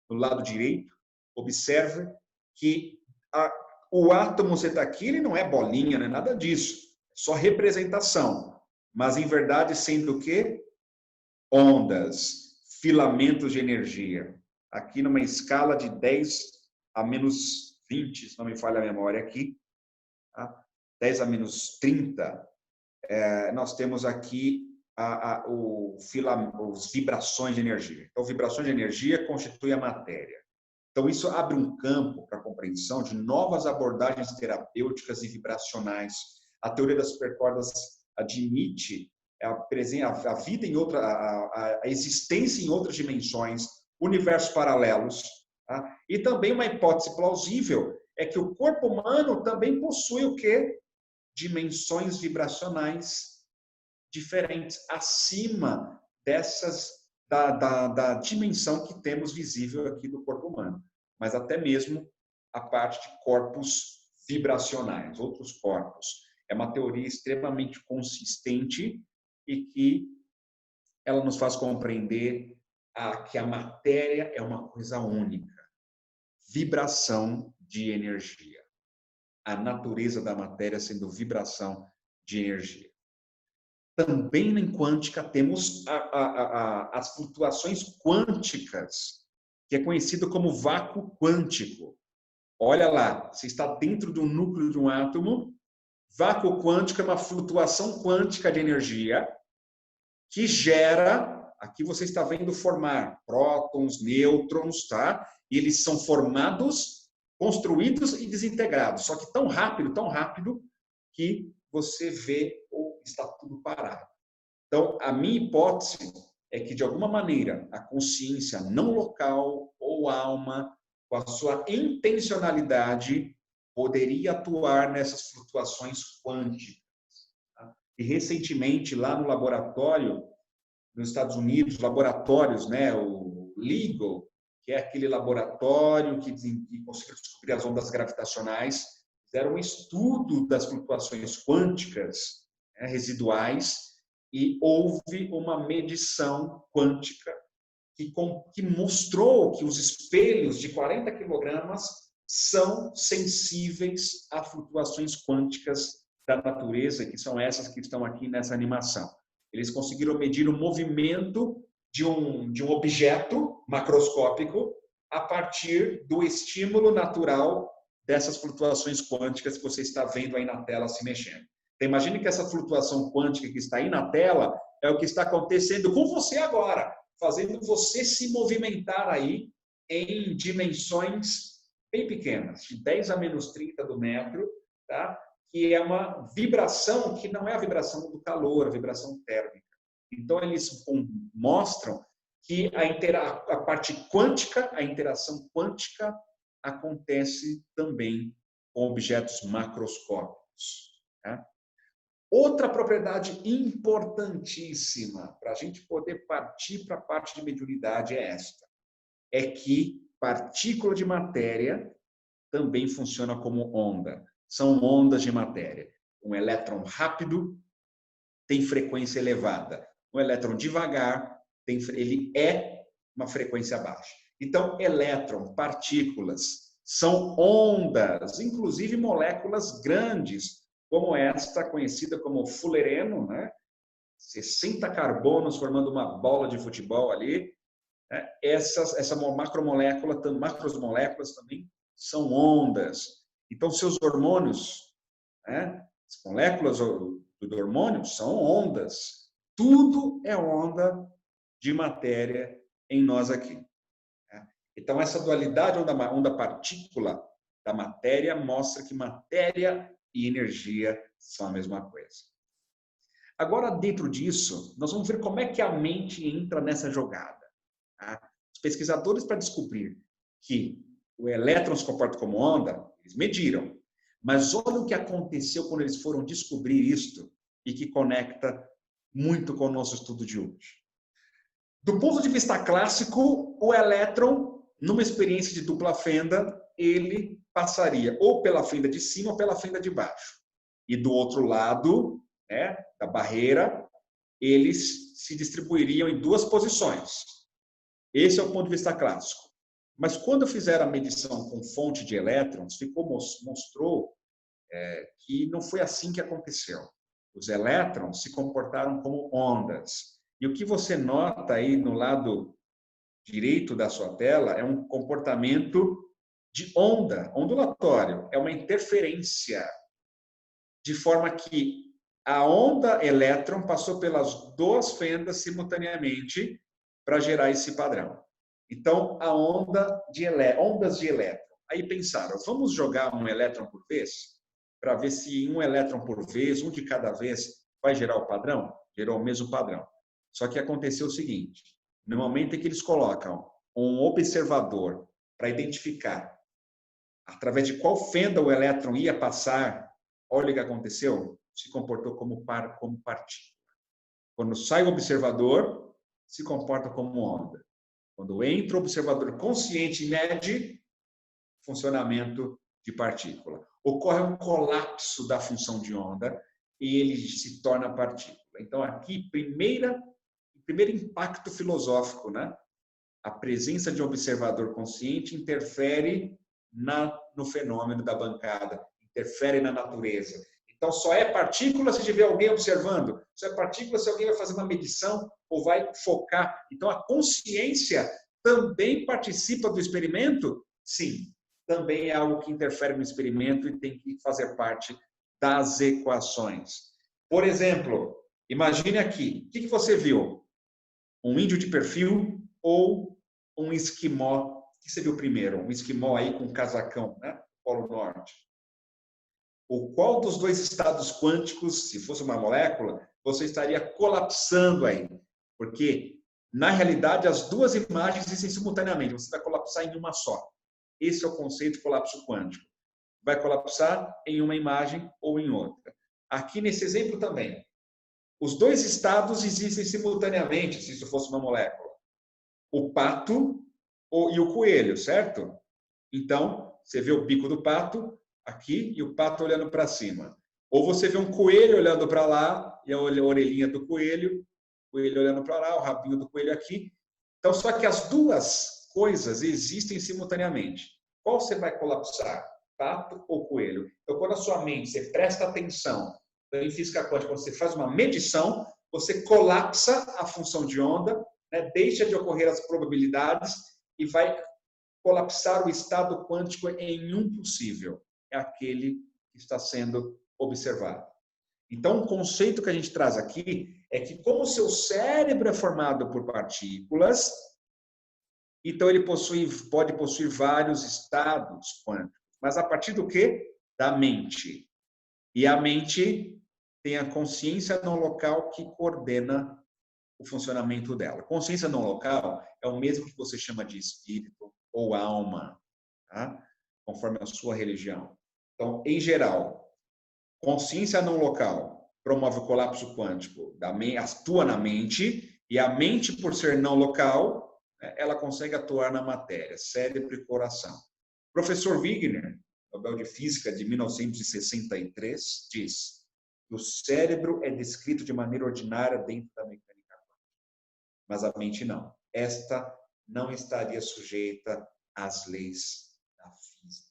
do lado direito, observe que o átomo você está aqui, ele não é bolinha, não é nada disso, é só representação. Mas, em verdade, sendo o quê? Ondas, filamentos de energia. Aqui numa escala de 10 a menos 20, se não me falha a memória aqui, tá? 10 a menos 30, nós temos aqui os vibrações de energia. Então, vibrações de energia constituem a matéria. Então, isso abre um campo para a compreensão de novas abordagens terapêuticas e vibracionais. A teoria das supercordas admite a vida em outra, a existência em outras dimensões, universos paralelos, tá? E também uma hipótese plausível é que o corpo humano também possui o quê? Dimensões vibracionais diferentes, acima dessas da dimensão que temos visível aqui do corpo humano, mas até mesmo a parte de corpos vibracionais, outros corpos. É uma teoria extremamente consistente e que ela nos faz compreender que a matéria é uma coisa única, vibração de energia. A natureza da matéria sendo vibração de energia. Também em quântica temos as flutuações quânticas, que é conhecido como vácuo quântico. Olha lá, você está dentro do núcleo de um átomo, vácuo quântico é uma flutuação quântica de energia que gera, aqui você está vendo formar prótons, nêutrons, tá? E eles são formados, construídos e desintegrados, só que tão rápido que você vê ou está tudo parado. Então, a minha hipótese é que, de alguma maneira, a consciência não local ou alma, com a sua intencionalidade, poderia atuar nessas flutuações quânticas. Tá? E, recentemente, lá no laboratório, nos Estados Unidos, laboratórios, né, o LIGO, que é aquele laboratório que conseguiu descobrir as ondas gravitacionais, fizeram um estudo das flutuações quânticas, né, residuais, e houve uma medição quântica que mostrou que os espelhos de 40 quilogramas são sensíveis a flutuações quânticas da natureza, que são essas que estão aqui nessa animação. Eles conseguiram medir o movimento de um objeto macroscópico a partir do estímulo natural dessas flutuações quânticas que você está vendo aí na tela se mexendo. Então, imagine que essa flutuação quântica que está aí na tela é o que está acontecendo com você agora, fazendo você se movimentar aí em dimensões bem pequenas, de 10 a menos 30 do metro, tá? Que é uma vibração que não é a vibração do calor, a vibração térmica. Então, eles mostram que a parte quântica, a interação quântica, acontece também com objetos macroscópicos. Né? Outra propriedade importantíssima para a gente poder partir para a parte de mediunidade é esta. É que partícula de matéria também funciona como onda. São ondas de matéria. Um elétron rápido tem frequência elevada. Um elétron devagar, ele é uma frequência baixa. Então, elétron, partículas, são ondas, inclusive moléculas grandes, como esta conhecida como fulereno, né? 60 carbonos formando uma bola de futebol ali. Essa macromolécula, macromoléculas também são ondas. Então, seus hormônios, né? As moléculas do hormônio são ondas. Tudo é onda de matéria em nós aqui. Né? Então, essa dualidade onda-partícula da matéria mostra que matéria e energia são a mesma coisa. Agora, dentro disso, nós vamos ver como é que a mente entra nessa jogada. Tá? Os pesquisadores, para descobrir que o elétron se comporta como onda, eles mediram. Mas olha o que aconteceu quando eles foram descobrir isto e que conecta muito com o nosso estudo de hoje. Do ponto de vista clássico, o elétron, numa experiência de dupla fenda, ele passaria ou pela fenda de cima ou pela fenda de baixo. E do outro lado, né, da barreira, eles se distribuiriam em duas posições. Esse é o ponto de vista clássico. Mas quando fizeram a medição com fonte de elétrons, mostrou que não foi assim que aconteceu. Os elétrons se comportaram como ondas. E o que você nota aí no lado direito da sua tela é um comportamento de onda, ondulatório. É uma interferência, de forma que a onda elétron passou pelas duas fendas simultaneamente para gerar esse padrão. Então, a ondas de elétron. Aí pensaram, vamos jogar um elétron por vez? Para ver se um elétron por vez, um de cada vez, vai gerar o padrão? Gerou o mesmo padrão. Só que aconteceu o seguinte, no momento em que eles colocam um observador para identificar através de qual fenda o elétron ia passar, olha o que aconteceu, se comportou como partícula. Quando sai o observador, se comporta como onda. Quando entra o observador consciente e mede, funcionamento de partícula. Ocorre um colapso da função de onda e ele se torna partícula. Então, aqui, primeiro impacto filosófico, né? A presença de um observador consciente interfere no fenômeno da bancada, interfere na natureza. Então, só é partícula se tiver alguém observando. Só é partícula se alguém vai fazer uma medição ou vai focar. Então, a consciência também participa do experimento? Sim, também é algo que interfere no experimento e tem que fazer parte das equações. Por exemplo, imagine aqui, o que você viu? Um índio de perfil ou um esquimó? O que você viu primeiro? Um esquimó aí com casacão, né? Polo Norte. O qual dos dois estados quânticos, se fosse uma molécula, você estaria colapsando aí? Porque, na realidade, as duas imagens existem simultaneamente. Você vai colapsar em uma só. Esse é o conceito de colapso quântico. Vai colapsar em uma imagem ou em outra. Aqui, nesse exemplo também, os dois estados existem simultaneamente, se isso fosse uma molécula. O pato e o coelho, certo? Então, você vê o bico do pato aqui e o pato olhando para cima. Ou você vê um coelho olhando para lá e a orelhinha do coelho, o coelho olhando para lá, o rabinho do coelho aqui. Então, só que as duas coisas existem simultaneamente. Qual você vai colapsar? Pato ou coelho? Então, quando a sua mente, você presta atenção, em física quântica, quando você faz uma medição, você colapsa a função de onda, né? Deixa de ocorrer as probabilidades e vai colapsar o estado quântico em um possível. É aquele que está sendo observado. Então, o conceito que a gente traz aqui é que, como o seu cérebro é formado por partículas, então ele pode possuir vários estados quânticos. Mas a partir do quê? Da mente. E a mente tem a consciência não local que coordena o funcionamento dela. Consciência não local é o mesmo que você chama de espírito ou alma, tá? Conforme a sua religião. Então, em geral, consciência não local promove o colapso quântico, atua na mente, e a mente, por ser não local, ela consegue atuar na matéria, cérebro e coração. O professor Wigner, Nobel de Física de 1963, diz que o cérebro é descrito de maneira ordinária dentro da mecânica quântica, mas a mente não. Esta não estaria sujeita às leis da física.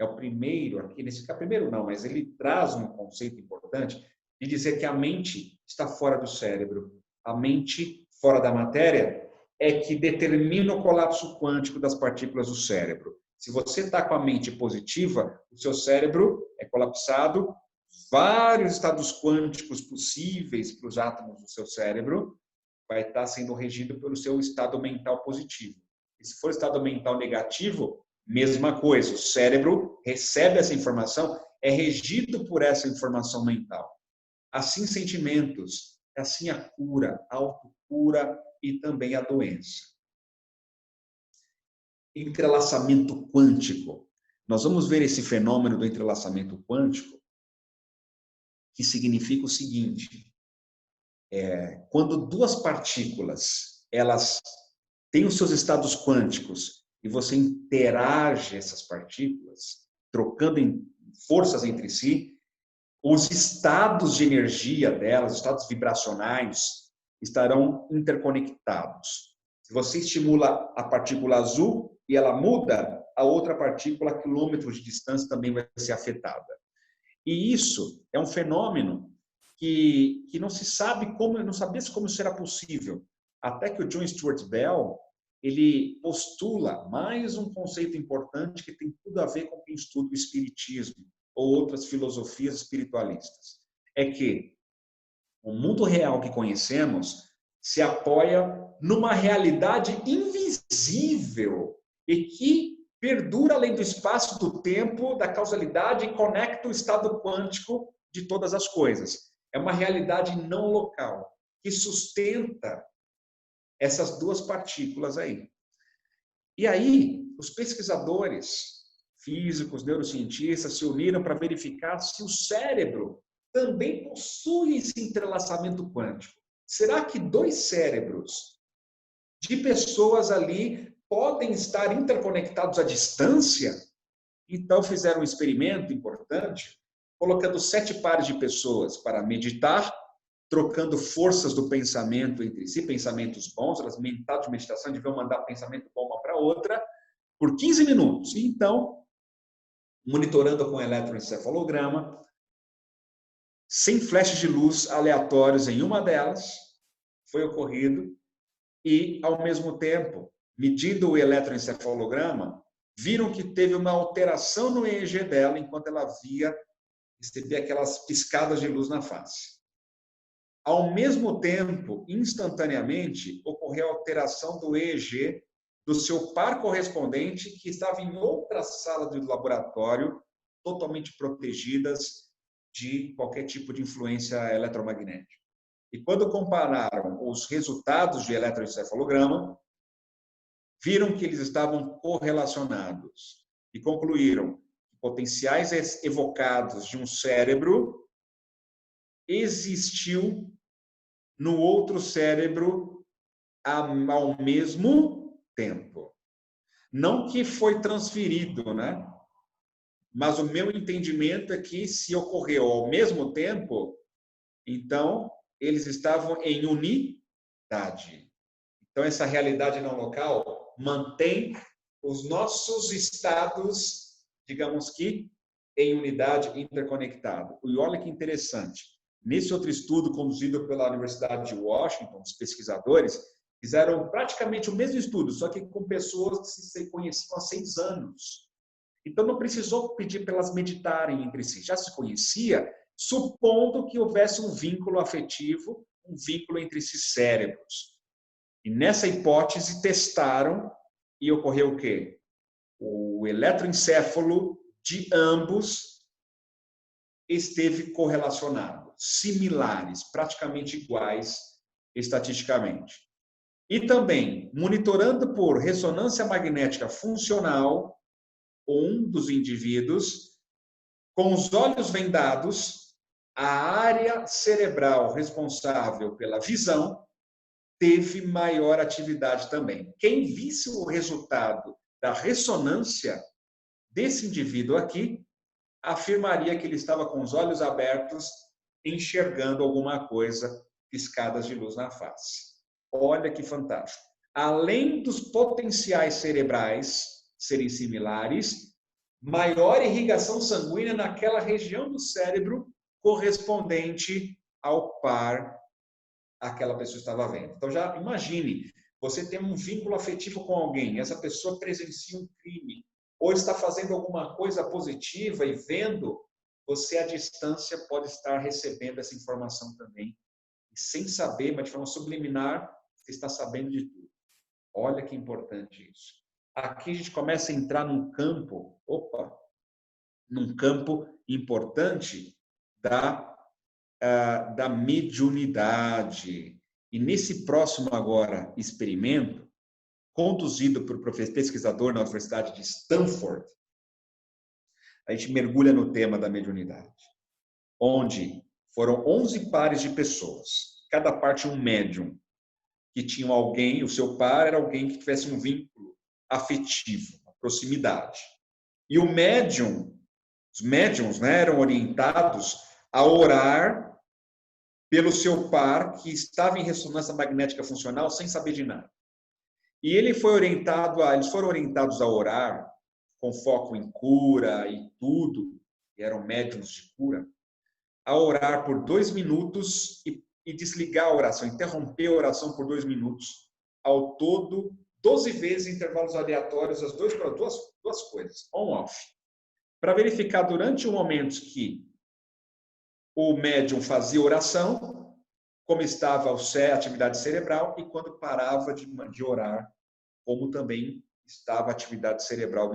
É o primeiro aqui, primeiro não, mas ele traz um conceito importante de dizer que a mente está fora do cérebro. A mente fora da matéria é que determina o colapso quântico das partículas do cérebro. Se você está com a mente positiva, o seu cérebro é colapsado, vários estados quânticos possíveis para os átomos do seu cérebro vai estar sendo regido pelo seu estado mental positivo. E se for estado mental negativo, mesma coisa, o cérebro recebe essa informação, é regido por essa informação mental. assim sentimentos, assim a cura, a autocura e também a doença. Entrelaçamento quântico. Nós vamos ver esse fenômeno do entrelaçamento quântico, que significa o seguinte: quando duas partículas elas têm os seus estados quânticos e você interage essas partículas, trocando forças entre si, os estados de energia delas, os estados vibracionais, estarão interconectados. Se você estimula a partícula azul e ela muda, a outra partícula a quilômetros de distância também vai ser afetada. E isso é um fenômeno que não se sabe como, não sabia-se como será possível, até que o John Stuart Bell ele postula mais um conceito importante que tem tudo a ver com quem estuda o espiritismo ou outras filosofias espiritualistas. É que o mundo real que conhecemos se apoia numa realidade invisível e que perdura além do espaço, do tempo, da causalidade e conecta o estado quântico de todas as coisas. É uma realidade não local que sustenta essas duas partículas aí. E aí, os pesquisadores, físicos, neurocientistas se uniram para verificar se o cérebro também possui esse entrelaçamento quântico. Será que dois cérebros de pessoas ali podem estar interconectados à distância? Então, fizeram um experimento importante, colocando 7 pares de pessoas para meditar, trocando forças do pensamento entre si, pensamentos bons, elas metade de meditação deviam mandar pensamento bom uma para outra, por 15 minutos. E então, monitorando com eletroencefalograma, sem flashes de luz aleatórios em uma delas, foi ocorrido, e, ao mesmo tempo, medindo o eletroencefalograma, viram que teve uma alteração no EEG dela enquanto ela recebia aquelas piscadas de luz na face. Ao mesmo tempo, instantaneamente, ocorreu a alteração do EEG do seu par correspondente, que estava em outra sala do laboratório, totalmente protegidas de qualquer tipo de influência eletromagnética. E quando compararam os resultados de eletroencefalograma, viram que eles estavam correlacionados e concluíram que potenciais evocados de um cérebro existiu no outro cérebro ao mesmo tempo. Não que foi transferido, né? Mas o meu entendimento é que se ocorreu ao mesmo tempo, então eles estavam em unidade. Então essa realidade não local mantém os nossos estados, digamos que em unidade, interconectado. E olha que interessante. Nesse outro estudo conduzido pela Universidade de Washington, os pesquisadores fizeram praticamente o mesmo estudo, só que com pessoas que se conheciam há 6 anos. Então, não precisou pedir para elas meditarem entre si. Já se conhecia, supondo que houvesse um vínculo afetivo, um vínculo entre esses cérebros. E nessa hipótese, testaram e ocorreu o quê? O eletroencéfalo de ambos esteve correlacionado, similares, praticamente iguais estatisticamente. E também, monitorando por ressonância magnética funcional, um dos indivíduos, com os olhos vendados, a área cerebral responsável pela visão teve maior atividade também. Quem visse o resultado da ressonância desse indivíduo aqui, afirmaria que ele estava com os olhos abertos, enxergando alguma coisa, piscadas de luz na face. Olha que fantástico. Além dos potenciais cerebrais serem similares, maior irrigação sanguínea naquela região do cérebro correspondente ao par aquela pessoa estava vendo. Então já imagine, você tem um vínculo afetivo com alguém, essa pessoa presencia um crime, ou está fazendo alguma coisa positiva e vendo, você à distância pode estar recebendo essa informação também. E sem saber, mas de forma subliminar, você está sabendo de tudo. Olha que importante isso. Aqui a gente começa a entrar num campo, num campo importante da da mediunidade. E nesse próximo agora experimento, conduzido por um pesquisador na Universidade de Stanford, a gente mergulha no tema da mediunidade, onde foram 11 pares de pessoas, cada parte um médium, que tinham alguém, o seu par era alguém que tivesse um vínculo afetivo, uma proximidade. E o médium, os médiums, né, eram orientados a orar pelo seu par que estava em ressonância magnética funcional sem saber de nada. E eles foram orientados a orar com foco em cura e tudo, e eram médiums de cura, a orar por 2 minutos e desligar a oração, interromper a oração por 2 minutos, ao todo 12 vezes em intervalos aleatórios, as duas coisas, on-off, para verificar durante o momento que o médium fazia oração, como estava a atividade cerebral, e quando parava de orar, como também estava a atividade cerebral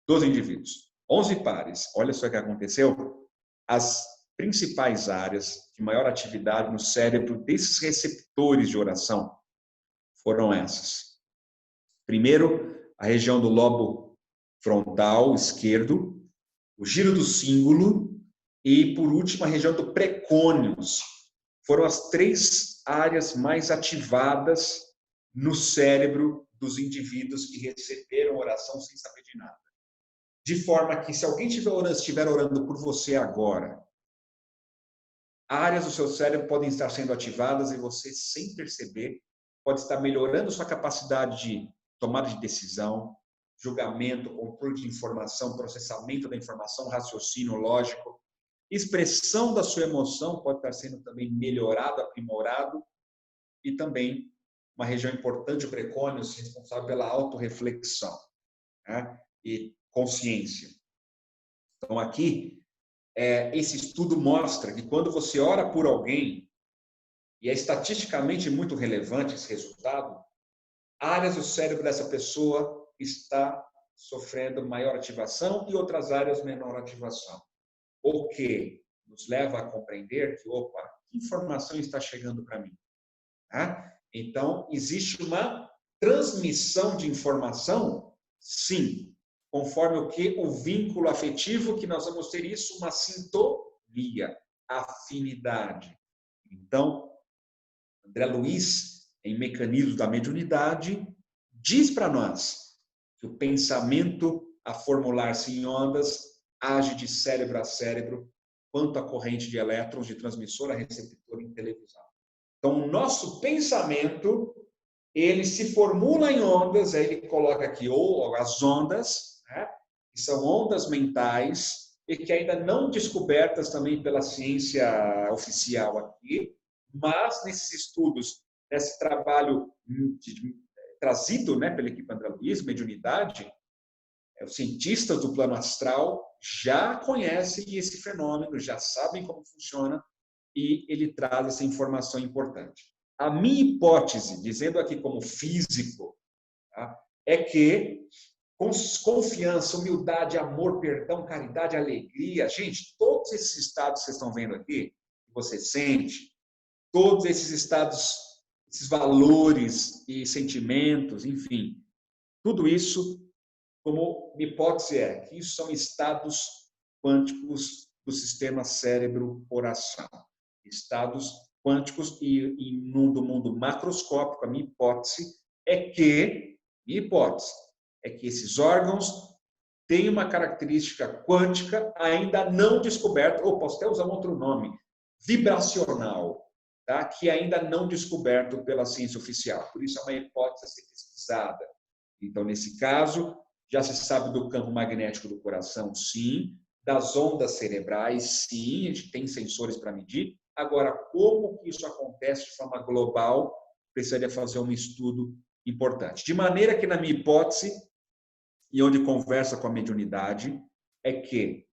dos indivíduos. 11 pares. Olha só o que aconteceu. As principais áreas de maior atividade no cérebro desses receptores de oração foram essas. Primeiro, a região do lobo frontal esquerdo, o giro do cíngulo e, por último, a região do precônios. Foram as 3 áreas mais ativadas no cérebro dos indivíduos que receberam oração sem saber de nada. De forma que, se alguém estiver orando por você agora, áreas do seu cérebro podem estar sendo ativadas e você, sem perceber, pode estar melhorando sua capacidade de tomada de decisão, julgamento, controle de informação, processamento da informação, raciocínio lógico, expressão da sua emoção pode estar sendo também melhorado, aprimorado, e também uma região importante, o precônios, responsável pela autorreflexão, né? E consciência. Então, aqui, esse estudo mostra que quando você ora por alguém, e é estatisticamente muito relevante esse resultado, áreas do cérebro dessa pessoa está sofrendo maior ativação e outras áreas menor ativação. O que nos leva a compreender que, opa, que informação está chegando para mim? Tá? Então, existe uma transmissão de informação? Sim. Conforme o vínculo afetivo, que nós vamos ter isso, uma sintonia, afinidade. Então, André Luiz, em Mecanismos da Mediunidade, diz para nós que o pensamento a formular-se em ondas age de cérebro a cérebro, quanto a corrente de elétrons de transmissor a receptor em televisão. Então, o nosso pensamento, ele se formula em ondas, aí ele coloca aqui ou as ondas, né, que são ondas mentais, e que ainda não descobertas também pela ciência oficial aqui, mas nesses estudos, nesse trabalho trazido, né, pela equipe André Luiz, mediunidade, os cientistas do plano astral já conhecem esse fenômeno, já sabem como funciona, e ele traz essa informação importante. A minha hipótese, dizendo aqui como físico, tá, é que confiança, humildade, amor, perdão, caridade, alegria, gente, todos esses estados que vocês estão vendo aqui, que você sente, todos esses estados, esses valores e sentimentos, enfim, tudo isso, como hipótese que isso são estados quânticos do sistema cérebro-coração. Estados quânticos e do mundo macroscópico, a minha hipótese é que esses órgãos têm uma característica quântica ainda não descoberta, ou posso até usar um outro nome, vibracional, tá? Que ainda não descoberto pela ciência oficial. Por isso é uma hipótese a ser pesquisada. Então, nesse caso, já se sabe do campo magnético do coração, sim, das ondas cerebrais, sim, a gente tem sensores para medir. Agora, como que isso acontece de forma global, precisaria fazer um estudo importante. De maneira que, na minha hipótese, e onde conversa com a mediunidade, é que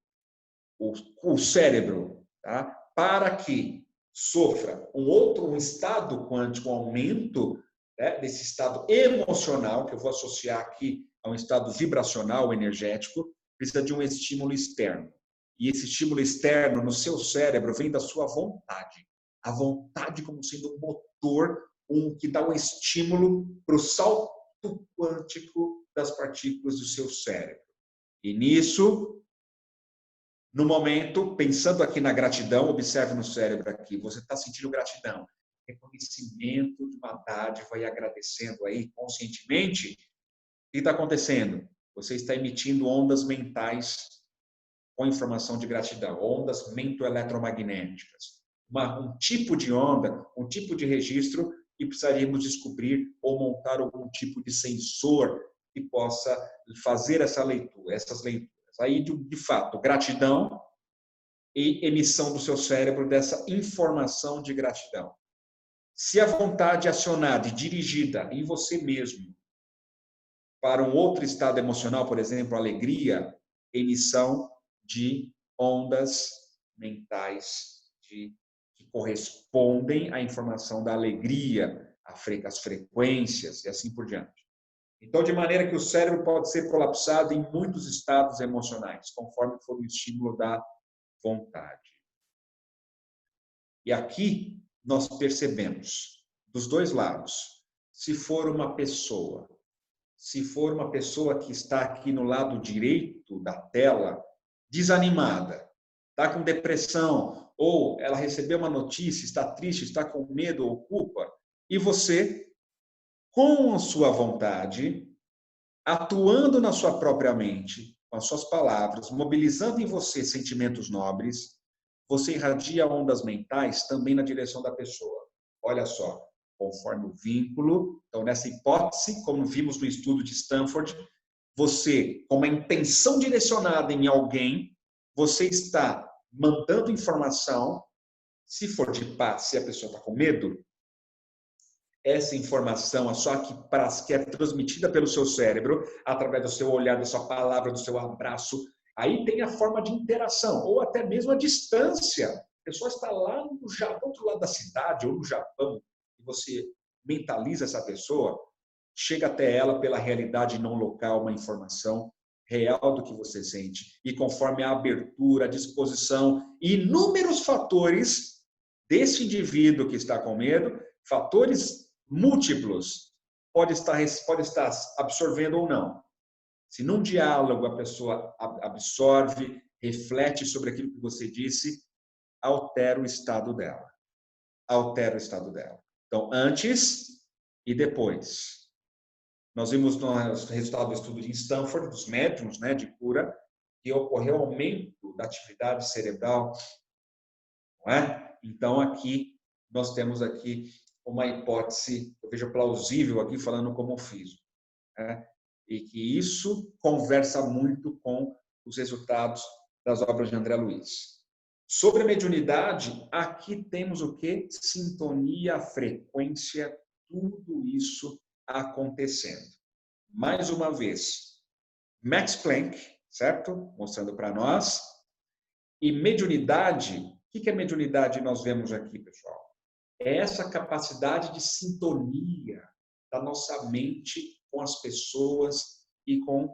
o cérebro, tá, para que sofra um estado quântico, um aumento, né, desse estado emocional, que eu vou associar aqui a um estado vibracional, energético, precisa de um estímulo externo. e esse estímulo externo no seu cérebro vem da sua vontade. A vontade como sendo um motor, que dá um estímulo para o salto quântico das partículas do seu cérebro. E nisso, no momento, pensando aqui na gratidão, observe no cérebro aqui, você está sentindo gratidão, reconhecimento de uma dádiva e agradecendo aí conscientemente. O que está acontecendo? Você está emitindo ondas mentais com informação de gratidão, ondas mentoeletromagnéticas. Um tipo de onda, um tipo de registro que precisaríamos descobrir ou montar algum tipo de sensor que possa fazer essa leitura, essas leituras. Aí, de fato, gratidão e emissão do seu cérebro dessa informação de gratidão. Se a vontade é acionada e dirigida em você mesmo para um outro estado emocional, por exemplo, alegria, emissão de ondas mentais que correspondem à informação da alegria, as frequências e assim por diante. Então, de maneira que o cérebro pode ser colapsado em muitos estados emocionais, conforme for o estímulo da vontade. E aqui nós percebemos, dos dois lados, se for uma pessoa que está aqui no lado direito da tela, desanimada, está com depressão, ou ela recebeu uma notícia, está triste, está com medo ou culpa, e você, com a sua vontade, atuando na sua própria mente, com as suas palavras, mobilizando em você sentimentos nobres, você irradia ondas mentais também na direção da pessoa. Olha só, conforme o vínculo. Então, nessa hipótese, como vimos no estudo de Stanford, você, com uma intenção direcionada em alguém, você está mandando informação. Se for de paz, se a pessoa está com medo, essa informação, que é transmitida pelo seu cérebro, através do seu olhar, da sua palavra, do seu abraço, aí tem a forma de interação, ou até mesmo a distância. A pessoa está lá no outro lado da cidade, ou no Japão, e você mentaliza essa pessoa, chega até ela pela realidade não local, uma informação real do que você sente. E conforme a abertura, a disposição, inúmeros fatores desse indivíduo que está com medo, fatores múltiplos, pode estar absorvendo ou não. Se num diálogo a pessoa absorve, reflete sobre aquilo que você disse, altera o estado dela. Altera o estado dela. Então, antes e depois. Nós vimos no resultado do estudo de Stanford, dos médiums, né, de cura, que ocorreu aumento da atividade cerebral. Não é? Então, aqui, nós temos aqui uma hipótese, eu vejo plausível aqui, falando como físico. Né? E que isso conversa muito com os resultados das obras de André Luiz. Sobre a mediunidade, aqui temos o quê? Sintonia, frequência, tudo isso acontecendo. Mais uma vez, Max Planck, certo? Mostrando para nós. E mediunidade, o que é mediunidade nós vemos aqui, pessoal? É essa capacidade de sintonia da nossa mente com as pessoas e com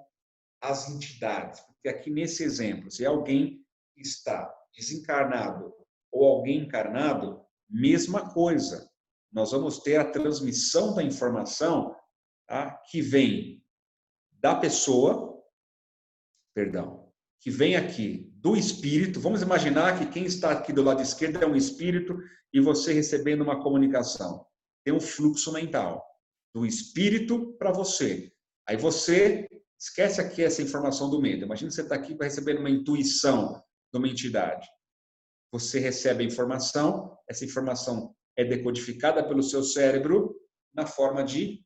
as entidades. Porque aqui nesse exemplo, se alguém está desencarnado ou alguém encarnado, mesma coisa. Nós vamos ter a transmissão da informação, tá, que vem da pessoa, que vem aqui do espírito. Vamos imaginar que quem está aqui do lado esquerdo é um espírito e você recebendo uma comunicação. Tem um fluxo mental do espírito para você. Aí você esquece aqui essa informação do medo. Imagina que você está aqui para receber uma intuição de uma entidade. Você recebe a informação, essa informação é decodificada pelo seu cérebro na forma de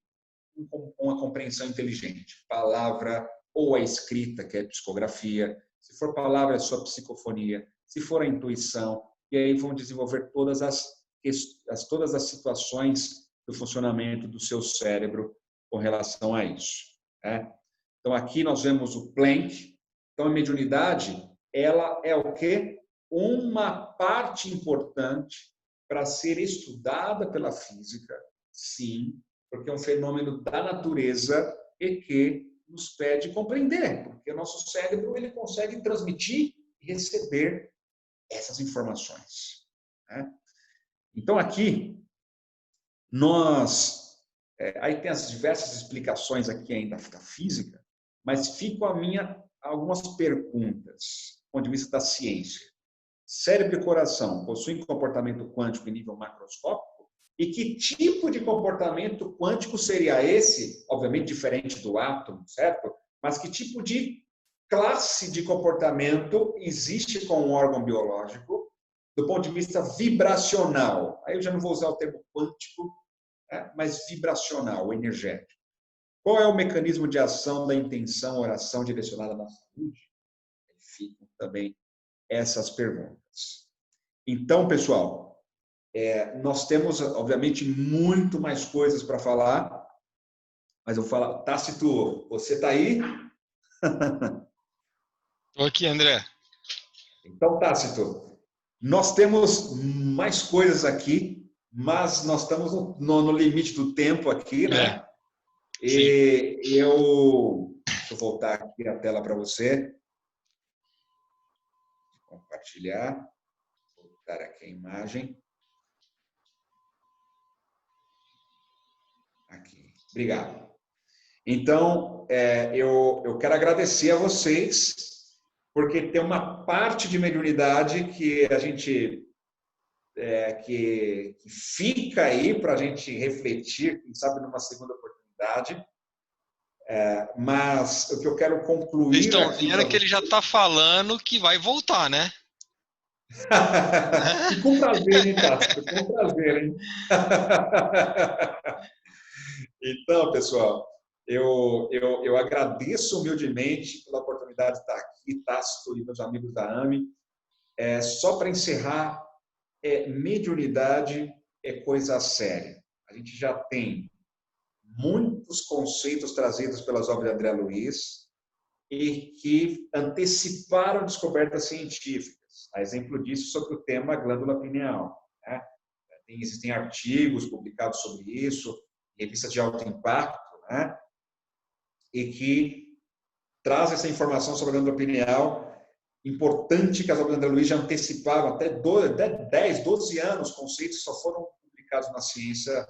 uma compreensão inteligente. Palavra ou a escrita, que é a psicografia. Se for palavra, é a sua psicofonia. Se for a intuição. E aí vão desenvolver todas as situações do funcionamento do seu cérebro com relação a isso. Né? Então, aqui nós vemos o Planck. Então, a mediunidade, ela é o quê? Uma parte importante para ser estudada pela física, sim, porque é um fenômeno da natureza e que nos pede compreender, porque o nosso cérebro ele consegue transmitir e receber essas informações, né? Então, aqui, aí tem as diversas explicações aqui ainda da física, mas ficam algumas perguntas, do ponto de vista da ciência. Cérebro e coração possuem comportamento quântico em nível macroscópico? E que tipo de comportamento quântico seria esse? Obviamente diferente do átomo, certo? Mas que tipo de classe de comportamento existe com um órgão biológico do ponto de vista vibracional? Aí eu já não vou usar o termo quântico, né? Mas vibracional, energético. Qual é o mecanismo de ação da intenção, oração direcionada na saúde? Ficam também essas perguntas. Então, pessoal, nós temos, obviamente, muito mais coisas para falar, mas eu vou falar, Tácito, você está aí? Estou aqui, André. Então, Tácito, nós temos mais coisas aqui, mas nós estamos no limite do tempo aqui, né? E deixa eu voltar aqui a tela para você. Compartilhar. Voltar aqui a imagem. Aqui. Obrigado. Então, eu quero agradecer a vocês, porque tem uma parte de mediunidade que a gente que fica aí para a gente refletir, quem sabe numa segunda oportunidade. Mas o que eu quero concluir Vocês estão aqui vendo para que ele já está falando que vai voltar, né? E com prazer, hein, Tássio? Com prazer, hein? Então, pessoal, eu agradeço humildemente pela oportunidade de estar aqui, Tássio e meus amigos da AME. Só para encerrar, mediunidade é coisa séria. A gente já tem muitos conceitos trazidos pelas obras de André Luiz e que anteciparam descobertas científicas. A exemplo disso, sobre o tema glândula pineal, né? Existem artigos publicados sobre isso, revistas de alto impacto, né? E que traz essa informação sobre a glândula pineal, importante que as obras de André Luiz já antecipavam até 10, 12 anos, conceitos que só foram publicados na ciência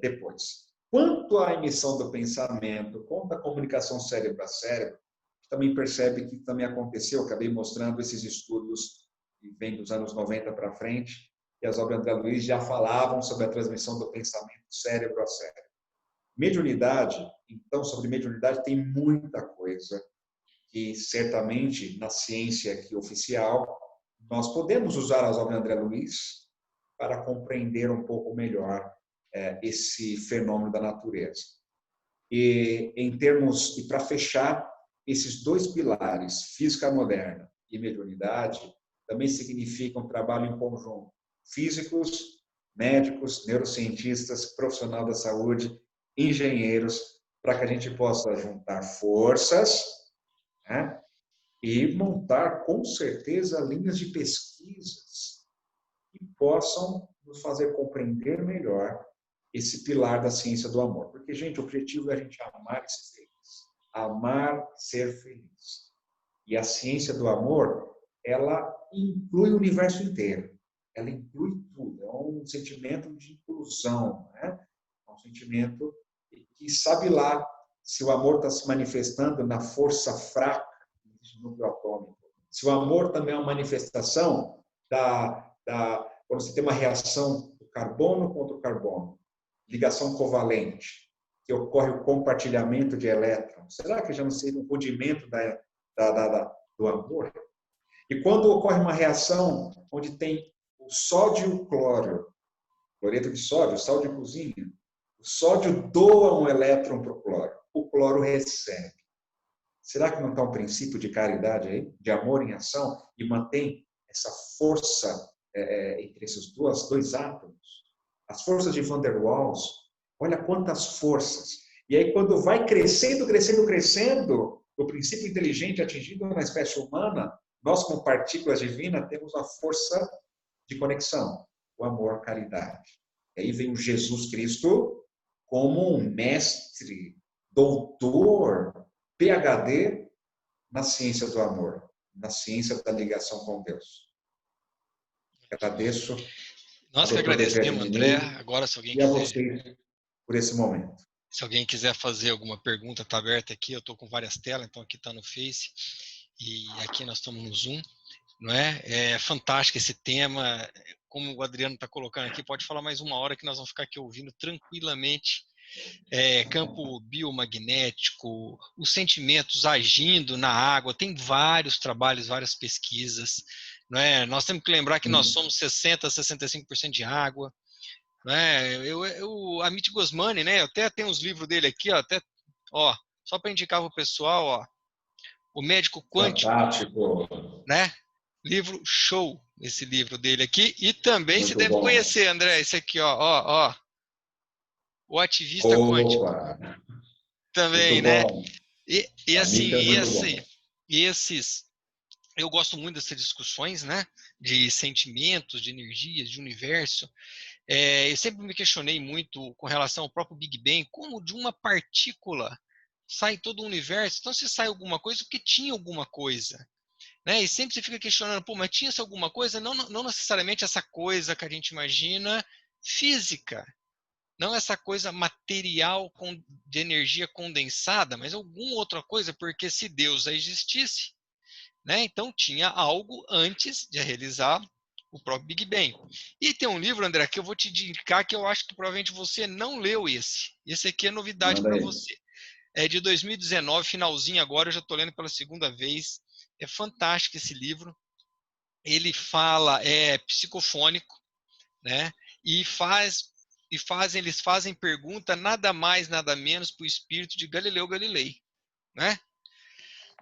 depois. Quanto à emissão do pensamento, quanto à comunicação cérebro a cérebro, também percebe que também aconteceu, acabei mostrando esses estudos que vêm dos anos 90 para frente, e as obras de André Luiz já falavam sobre a transmissão do pensamento cérebro a cérebro. Mediunidade, então, sobre mediunidade tem muita coisa que certamente na ciência aqui oficial nós podemos usar as obras de André Luiz para compreender um pouco melhor esse fenômeno da natureza. E em termos, e para fechar, esses dois pilares, física moderna e mediunidade, também significam trabalho em conjunto. Físicos, médicos, neurocientistas, profissional da saúde, engenheiros, para que a gente possa juntar forças, né, e montar, com certeza, linhas de pesquisas que possam nos fazer compreender melhor esse pilar da ciência do amor. Porque, gente, o objetivo é a gente amar e ser feliz. Amar, ser feliz. E a ciência do amor, ela inclui o universo inteiro. Ela inclui tudo. É um sentimento de inclusão, né? É um sentimento que sabe lá se o amor está se manifestando na força fraca do núcleo atômico. Se o amor também é uma manifestação quando você tem uma reação do carbono contra o carbono, ligação covalente, que ocorre o compartilhamento de elétrons. Será que já não seria um rudimento do amor? E quando ocorre uma reação onde tem o sódio e o cloro, cloreto de sódio, sal de cozinha, o sódio doa um elétron para o cloro recebe. Será que não está um princípio de caridade aí, de amor em ação, e mantém essa força entre esses dois átomos? As forças de Van der Waals, olha quantas forças. E aí, quando vai crescendo, crescendo, crescendo, o princípio inteligente atingido na espécie humana, nós, como partículas divinas, temos a força de conexão, o amor, caridade. E aí vem o Jesus Cristo como um mestre, doutor, PhD na ciência do amor. na ciência da ligação com Deus. Agradeço a Nós que doutora agradecemos, André. Eveline Agora, se alguém e a quiser, vocês por esse momento. se alguém quiser fazer alguma pergunta, está aberta aqui. Eu estou com várias telas, então aqui está no Face e aqui nós estamos no Zoom, não é? É fantástico esse tema. Como o Adriano está colocando aqui, pode falar mais uma hora que nós vamos ficar aqui ouvindo tranquilamente. Campo biomagnético, os sentimentos agindo na água, tem vários trabalhos, várias pesquisas, não é? Nós temos que lembrar que nós somos 60% a 65% de água, não é? Amit Goswami, né? Eu até tenho os livros dele aqui, ó, só para indicar para o pessoal, ó, o médico quântico, Fantástico, né? Livro show, esse livro dele aqui, e também você muito deve bom. conhecer, André, esse aqui, ó, o ativista quântico, Opa, também, muito né? bom. E A assim, Mita é muito bom. eu gosto muito dessas discussões, né? De sentimentos, de energias, de universo. Eu sempre me questionei muito com relação ao próprio Big Bang, como de uma partícula sai todo o universo. Então, se sai alguma coisa, porque tinha alguma coisa. Né? E sempre você fica questionando, pô, mas tinha essa alguma coisa? Não necessariamente essa coisa que a gente imagina física. Não essa coisa material de energia condensada, mas alguma outra coisa, porque se Deus já existisse, né, então tinha algo antes de realizar o próprio Big Bang. E tem um livro, André, que eu vou te indicar que eu acho que provavelmente você não leu esse. Esse aqui é novidade Manda para aí. você. É de 2019, finalzinho agora, eu já estou lendo pela segunda vez. É fantástico esse livro. Ele fala, é psicofônico, né? E eles fazem pergunta nada mais, nada menos para o espírito de Galileu Galilei, né?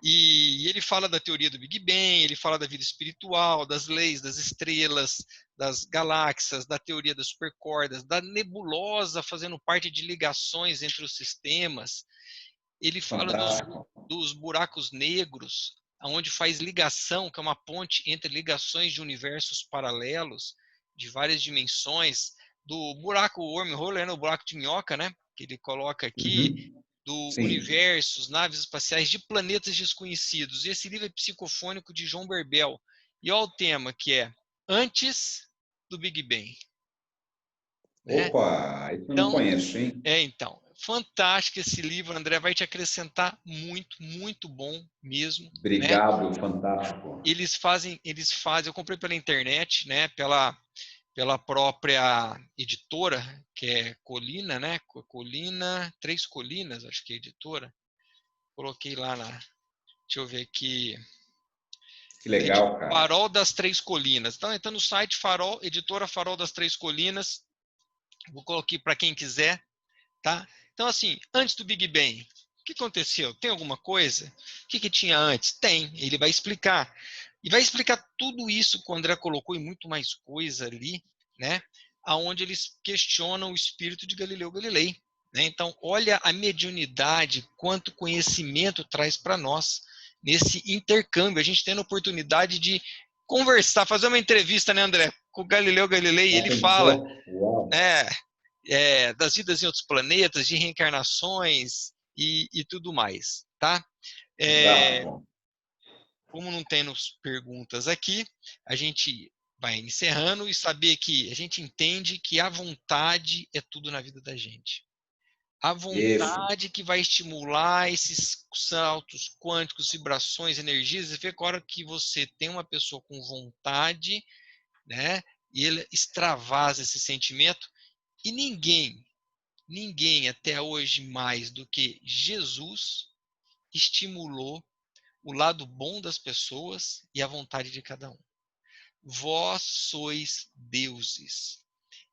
E ele fala da teoria do Big Bang, ele fala da vida espiritual, das leis das estrelas, das galáxias, da teoria das supercordas, da nebulosa fazendo parte de ligações entre os sistemas. Ele fala Fantástico. dos buracos negros, onde faz ligação, que é uma ponte entre ligações de universos paralelos, de várias dimensões, do buraco wormhole, né, o buraco de minhoca, né, que ele coloca aqui, Uhum. do Sim. universos, naves espaciais de planetas desconhecidos. E esse livro é psicofônico de João Berbel. E olha o tema, que é Antes do Big Bang. Né? Opa, isso eu não Então, conheço, hein? fantástico esse livro, André, vai te acrescentar muito, muito bom mesmo, né? Obrigado, fantástico. Eu comprei pela internet, né? Pela própria editora, que é Colina, né? Colina, Três Colinas, acho que é a editora. Coloquei lá deixa eu ver aqui, Que legal, cara. Farol das Três Colinas. Então, entra no site Farol, editora Farol das Três Colinas. Vou colocar para quem quiser, tá? Então, assim, antes do Big Bang, o que aconteceu? Tem alguma coisa? O que tinha antes? Tem. Ele vai explicar. E vai explicar tudo isso que o André colocou e muito mais coisa ali, né? Aonde eles questionam o espírito de Galileu Galilei. Né? Então, olha a mediunidade, quanto conhecimento traz para nós nesse intercâmbio. A gente tendo a oportunidade de conversar, fazer uma entrevista, né, André, com o Galileu Galilei, e Já ele fala, pensou? Uau. né, das vidas em outros planetas, de reencarnações e tudo mais, tá? É, Fantástico. como não temos perguntas aqui, a gente vai encerrando e saber que a gente entende que a vontade é tudo na vida da gente. A Isso. vontade que vai estimular esses saltos quânticos, vibrações, energias, e vê que a hora que você tem uma pessoa com vontade, né, e ele extravasa esse sentimento, e ninguém até hoje mais do que Jesus estimulou o lado bom das pessoas e a vontade de cada um. Vós sois deuses.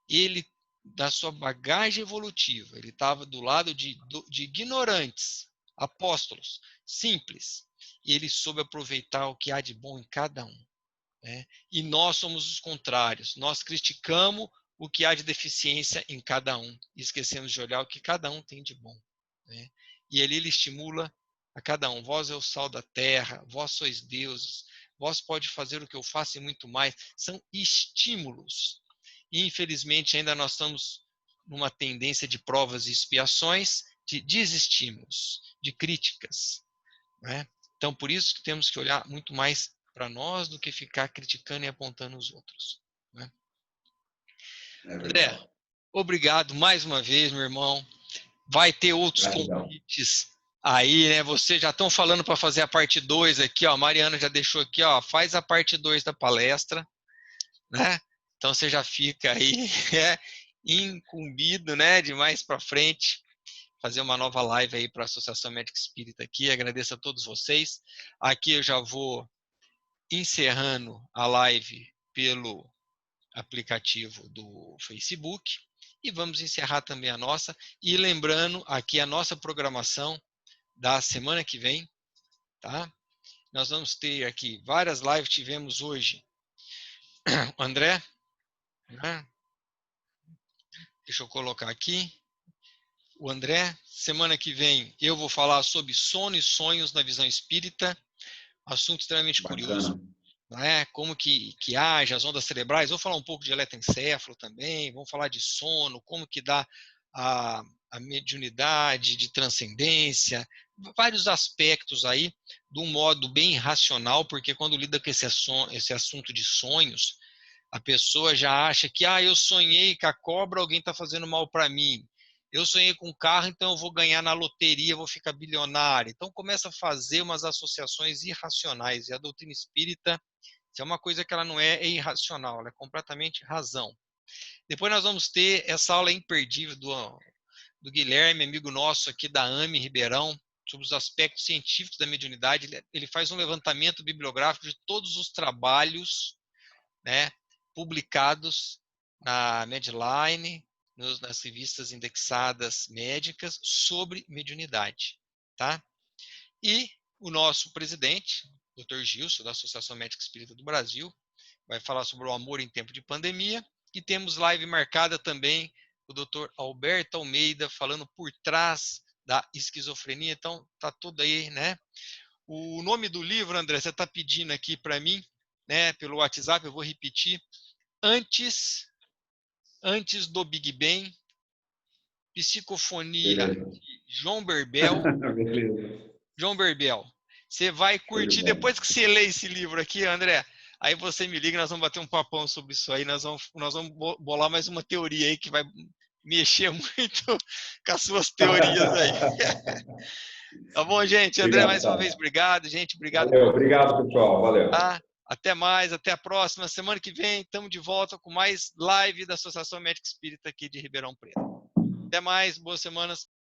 Ele, da sua bagagem evolutiva, ele estava do lado de ignorantes, apóstolos, simples. E ele soube aproveitar o que há de bom em cada um. Né? E nós somos os contrários. Nós criticamos o que há de deficiência em cada um e esquecemos de olhar o que cada um tem de bom. Né? E ali ele estimula a cada um. Vós é o sal da terra, vós sois deuses, vós pode fazer o que eu faço e muito mais. São estímulos. E, infelizmente, ainda nós estamos numa tendência de provas e expiações, de desestímulos, de críticas. Né? Então, por isso que temos que olhar muito mais para nós do que ficar criticando e apontando os outros, né? É André, verdade. obrigado mais uma vez, meu irmão. Vai ter outros Gratidão. convites aí, né? Vocês já estão falando para fazer a parte 2 aqui, ó. A Mariana já deixou aqui, ó. Faz a parte 2 da palestra, né? Então você já fica aí incumbido, né? De mais para frente fazer uma nova live aí para a Associação Médica Espírita aqui. Agradeço a todos vocês. Aqui eu já vou encerrando a live pelo aplicativo do Facebook e vamos encerrar também a nossa. E lembrando aqui a nossa programação da semana que vem, tá? Nós vamos ter aqui várias lives, tivemos hoje o André, né? Deixa eu colocar aqui. O André, semana que vem eu vou falar sobre sono e sonhos na visão espírita, assunto extremamente curioso, Bacana. né? Como que age as ondas cerebrais. Vou falar um pouco de eletroencefalo também, vamos falar de sono, como que dá a mediunidade, de transcendência, vários aspectos aí, de um modo bem racional, porque quando lida com esse assunto de sonhos, a pessoa já acha que, eu sonhei com a cobra, alguém está fazendo mal para mim. Eu sonhei com um carro, então eu vou ganhar na loteria, vou ficar bilionário. Então começa a fazer umas associações irracionais. E a doutrina espírita, se é uma coisa que ela não é irracional, ela é completamente razão. Depois nós vamos ter essa aula imperdível do Guilherme, amigo nosso aqui da AME Ribeirão, sobre os aspectos científicos da mediunidade. Ele faz um levantamento bibliográfico de todos os trabalhos, né, publicados na Medline, nas revistas indexadas médicas sobre mediunidade, tá? E o nosso presidente, Dr. Gilson, da Associação Médica Espírita do Brasil, vai falar sobre o amor em tempo de pandemia. E temos live marcada também o Dr. Alberto Almeida falando por trás da esquizofrenia. Então, tá tudo aí, né? O nome do livro, André, você está pedindo aqui para mim, né, pelo WhatsApp, eu vou repetir. Antes do Big Bang, Psicofonia Beleza. de João Berbel. Beleza. João Berbel, você vai Show de curtir, bola. depois que você lê esse livro aqui, André, aí você me liga, nós vamos bater um papão sobre isso aí, nós vamos bolar mais uma teoria aí que vai mexer muito com as suas teorias aí. Tá bom, gente? André, Obrigado, mais uma Sara. vez, obrigado, gente, obrigado Valeu, por obrigado, pessoal. Valeu. tá? Até mais, até a próxima. Semana que vem estamos de volta com mais live da Associação Médica Espírita aqui de Ribeirão Preto. Até mais, boas semanas.